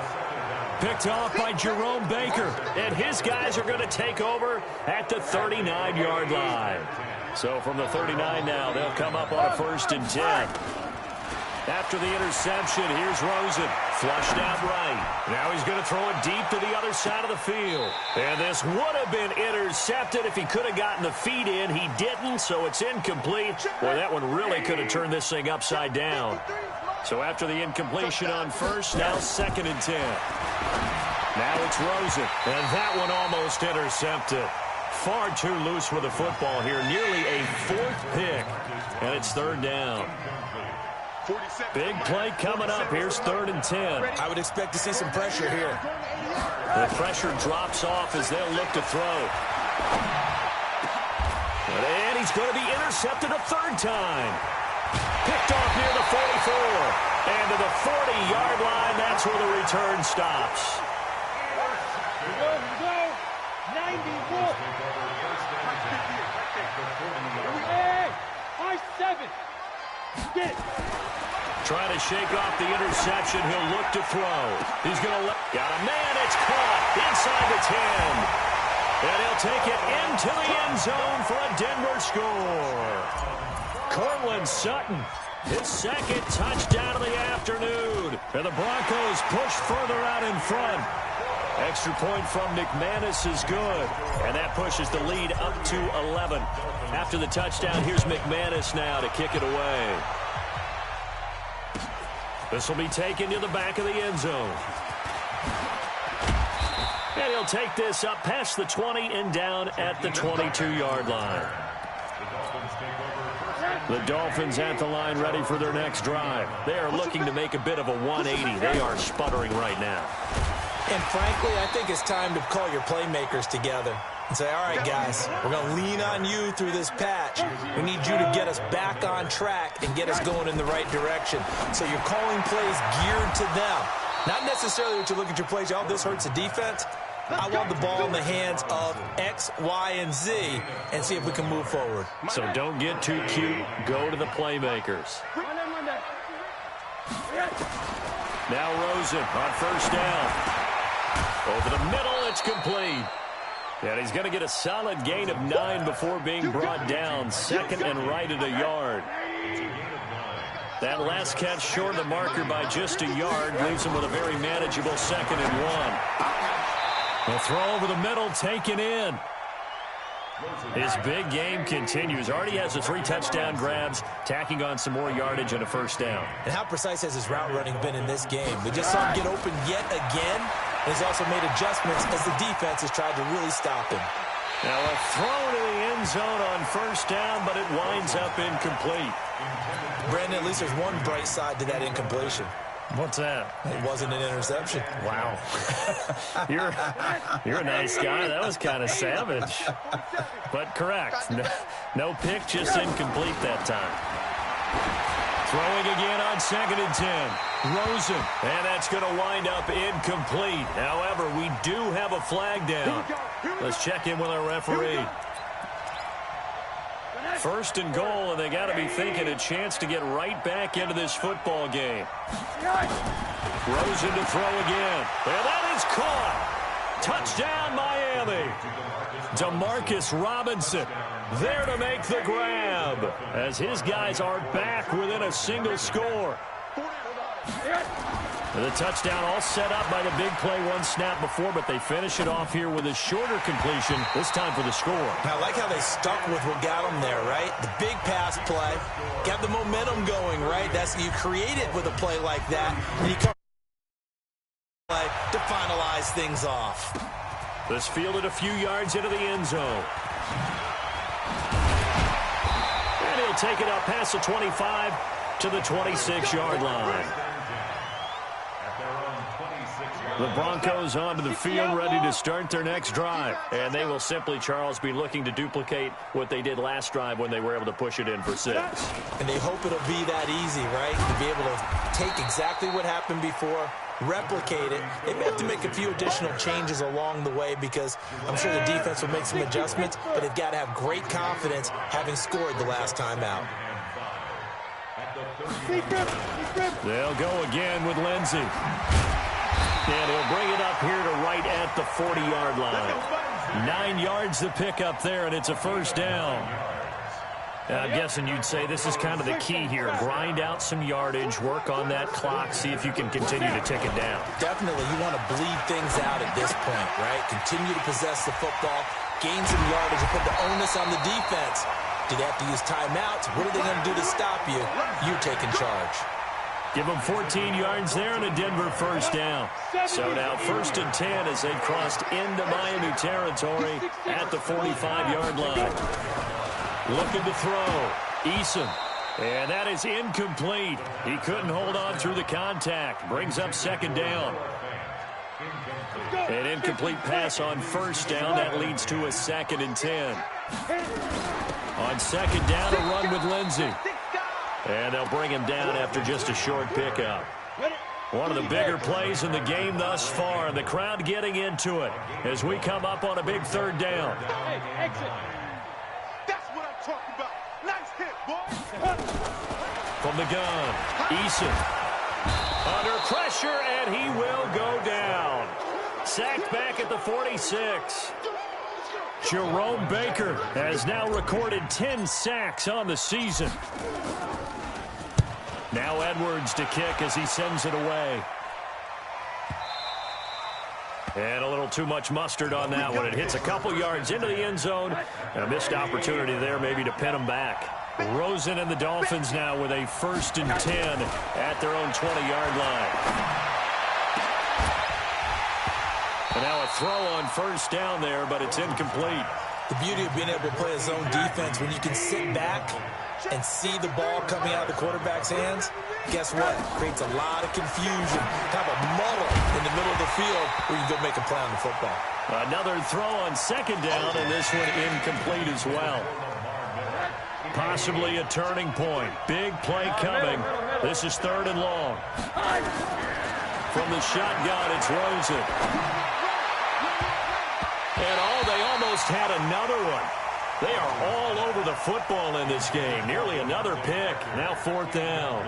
S2: Picked off by Jerome Baker. And his guys are going to take over at the 39-yard line. So from the 39 now, they'll come up on a 1st and 10. After the interception, here's Rosen. Flushed out right. Now he's going to throw it deep to the other side of the field. And this would have been intercepted if he could have gotten the feet in. He didn't, so it's incomplete. Boy, that one really could have turned this thing upside down. So after the incompletion on 1st, now 2nd and 10. Now it's Rosen. And that one almost intercepted. Far too loose with the football here. Nearly a 4th pick. And it's 3rd down. Big play coming up. Here's 3rd and 10.
S1: I would expect to see some pressure here.
S2: The pressure drops off as they'll look to throw. And he's going to be intercepted a 3rd time. Picked off near the 44. And to the 40-yard line, that's where the return stops.
S4: Go, 91. Hey, high 7. Get it.
S2: Trying to shake off the interception. He'll look to throw. He's going to got a man. It's caught inside the 10. And he'll take it into the end zone for a Denver score. Cortland Sutton, his 2nd touchdown of the afternoon. And the Broncos push further out in front. Extra point from McManus is good. And that pushes the lead up to 11. After the touchdown, here's McManus now to kick it away. This will be taken to the back of the end zone. And he'll take this up past the 20 and down at the 22-yard line. The Dolphins at the line ready for their next drive. They are looking to make a bit of a 180. They are sputtering right now.
S1: And frankly, I think it's time to call your playmakers together and say, all right, guys, we're going to lean on you through this patch. We need you to get us back on track and get us going in the right direction. So you're calling plays geared to them. Not necessarily that you look at your plays, oh, this hurts the defense. I want the ball in the hands of X, Y, and Z and see if we can move forward.
S2: So don't get too cute. Go to the playmakers. Now Rosen on 1st down. Over the middle, it's complete. And he's going to get a solid gain of 9 before being brought down. 2nd and right at a yard. That last catch short of the marker by just a yard leaves him with a very manageable 2nd and 1. The throw over the middle taken in. His big game continues. Already has the 3 touchdown grabs, tacking on some more yardage and a 1st down.
S1: And how precise has his route running been in this game? We just saw him get open yet again. And he's also made adjustments as the defense has tried to really stop him.
S2: Now a throw to the end zone on 1st down, but it winds up incomplete.
S1: Brandon, at least there's one bright side to that incompletion.
S2: What's that?
S1: It wasn't an interception.
S2: Wow. You're a nice guy. That was kind of savage. But correct. No pick, just incomplete that time. Throwing again on 2nd and 10. Rosen. And that's going to wind up incomplete. However, we do have a flag down. Let's check in with our referee. 1st and goal, and they got to be thinking a chance to get right back into this football game. Rosen to throw again. And that is caught. Touchdown, Miami. Demarcus Robinson there to make the grab as his guys are back within a single score. The touchdown all set up by the big play one snap before, but they finish it off here with a shorter completion, this time for the score.
S1: I like how they stuck with what got them there, right? The big pass play, got the momentum going, right? That's you create it with a play like that, and you come to finalize things off.
S2: This fielded a few yards into the end zone. And he'll take it up past the 25 to the 26-yard line. The Broncos onto the field, ready to start their next drive. And they will simply, Charles, be looking to duplicate what they did last drive when they were able to push it in for 6.
S1: And they hope it'll be that easy, right? To be able to take exactly what happened before, replicate it. They may have to make a few additional changes along the way because I'm sure the defense will make some adjustments, but they've got to have great confidence having scored the last time out.
S2: They'll go again with Lindsey. And he'll bring it up here to right at the 40-yard line. 9 yards to pick up there, and it's a first down. I'm guessing you'd say this is kind of the key here. Grind out some yardage, work on that clock, see if you can continue to tick it down.
S1: Definitely, you want to bleed things out at this point, right? Continue to possess the football, gain some yardage, and put the onus on the defense. Do they have to use timeouts? What are they going to do to stop you? You take in charge.
S2: Give them 14 yards there and a Denver first down. So now 1st and 10 as they've crossed into Miami territory at the 45-yard line. Looking to throw. Eason. And that is incomplete. He couldn't hold on through the contact. Brings up 2nd down. An incomplete pass on 1st down. That leads to a 2nd and 10. On 2nd down, a run with Lindsey. And they'll bring him down after just a short pickup. One of the bigger plays in the game thus far, and the crowd getting into it as we come up on a big 3rd down.
S3: That's what I'm talking about. Nice hit, boy.
S2: From the gun, Eason. Under pressure, and he will go down. Sacked back at the 46. Jerome Baker has now recorded 10 sacks on the season. Now Edwards to kick as he sends it away. And a little too much mustard on that one. It hits a couple yards into the end zone. A missed opportunity there maybe to pin him back. Rosen and the Dolphins now with a 1st and 10 at their own 20-yard line. And now a throw on 1st down there, but it's incomplete.
S1: The beauty of being able to play a zone defense when you can sit back and see the ball coming out of the quarterback's hands, guess what? Creates a lot of confusion, kind of a muddle in the middle of the field where you go make a play on the football.
S2: Another throw on 2nd down, and this one incomplete as well. Possibly a turning point. Big play coming. This is 3rd and long. From the shotgun, it's Rosen. And they almost had another one. They are all over the football in this game. Nearly another pick. Now 4th down.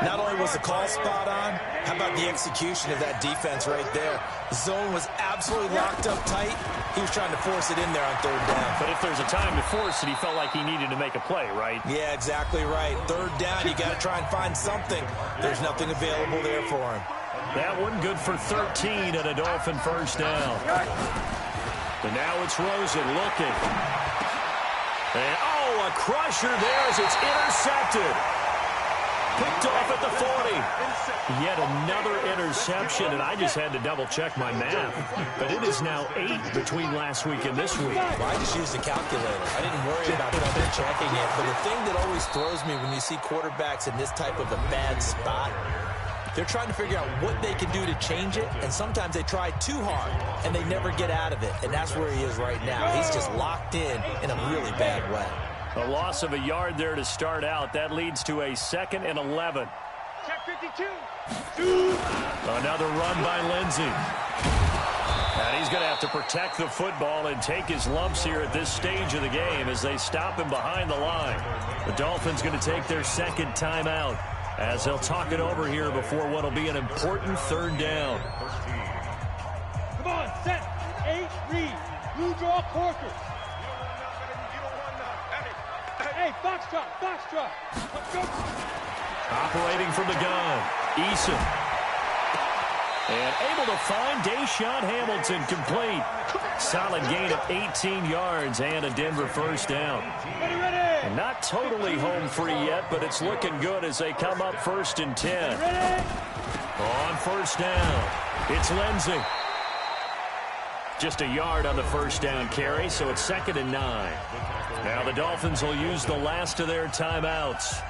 S1: Not only was the call spot on, how about the execution of that defense right there? The zone was absolutely locked up tight. He was trying to force it in there on 3rd down.
S2: But if there's a time to force it, he felt like he needed to make a play, right?
S1: Yeah, exactly right. 3rd down, you got to try and find something. There's nothing available there for him.
S2: That one good for 13 and a Dolphin first down. And now it's Rosen looking. And, a crusher there as it's intercepted. Picked off at the 40. Yet another interception, and I just had to double-check my math. But it is now 8 between last week and this week.
S1: Well, I just used a calculator. I didn't worry about double-checking it. But the thing that always throws me when you see quarterbacks in this type of a bad spot, they're trying to figure out what they can do to change it, and sometimes they try too hard, and they never get out of it. And that's where he is right now. He's just locked in a really bad way.
S2: A loss of a yard there to start out. That leads to a 2nd and 11.
S4: Check 52.
S2: Another run by Lindsey. And he's going to have to protect the football and take his lumps here at this stage of the game as they stop him behind the line. The Dolphins going to take their 2nd timeout as they'll talk it over here before what will be an important 3rd down.
S4: Come on, set, 8, read. Talk horses. Hey, box drop, box drop. Let's go.
S2: Operating from the gun, Eason. And able to find Deshaun Hamilton complete. Solid gain of 18 yards and a Denver first down.
S4: Ready, ready.
S2: And not totally home free yet, but it's looking good as they come up 1st and 10.
S4: Ready.
S2: On first down, it's Lindsey. Just a yard on the first down carry, so it's 2nd and 9. Now the Dolphins will use the last of their timeouts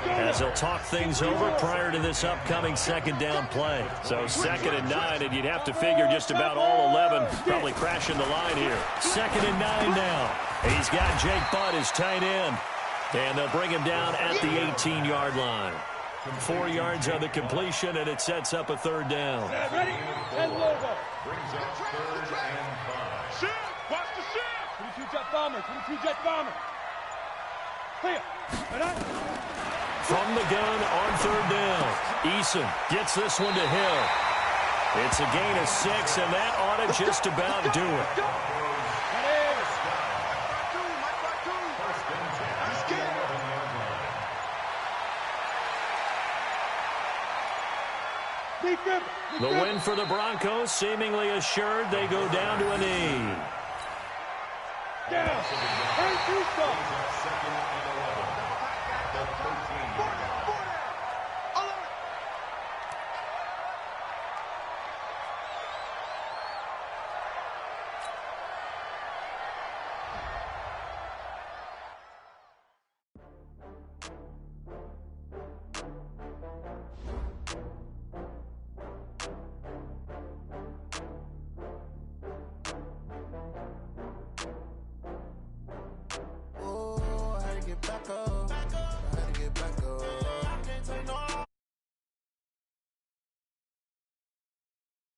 S2: as they'll talk things over prior to this upcoming 2nd down play. So 2nd and 9, and you'd have to figure just about all 11 probably crashing the line here. 2nd and 9 now. He's got Jake Butt as tight end, and they'll bring him down at the 18-yard line. 4 yards on the completion, and it sets up a 3rd down.
S4: Ready. And logo.
S5: Brings up 3rd and 5.
S3: Shift. Watch the shift.
S4: 22 jet bomber. 22 jet bomber. Clear. Ready.
S2: From the gun on 3rd down, Eason gets this one to Hill. It's a gain of 6, and that ought to just about do it. The win for the Broncos seemingly assured. They go down to a knee.
S4: Down. Hey, two stop.
S5: 2nd and 11. The 13.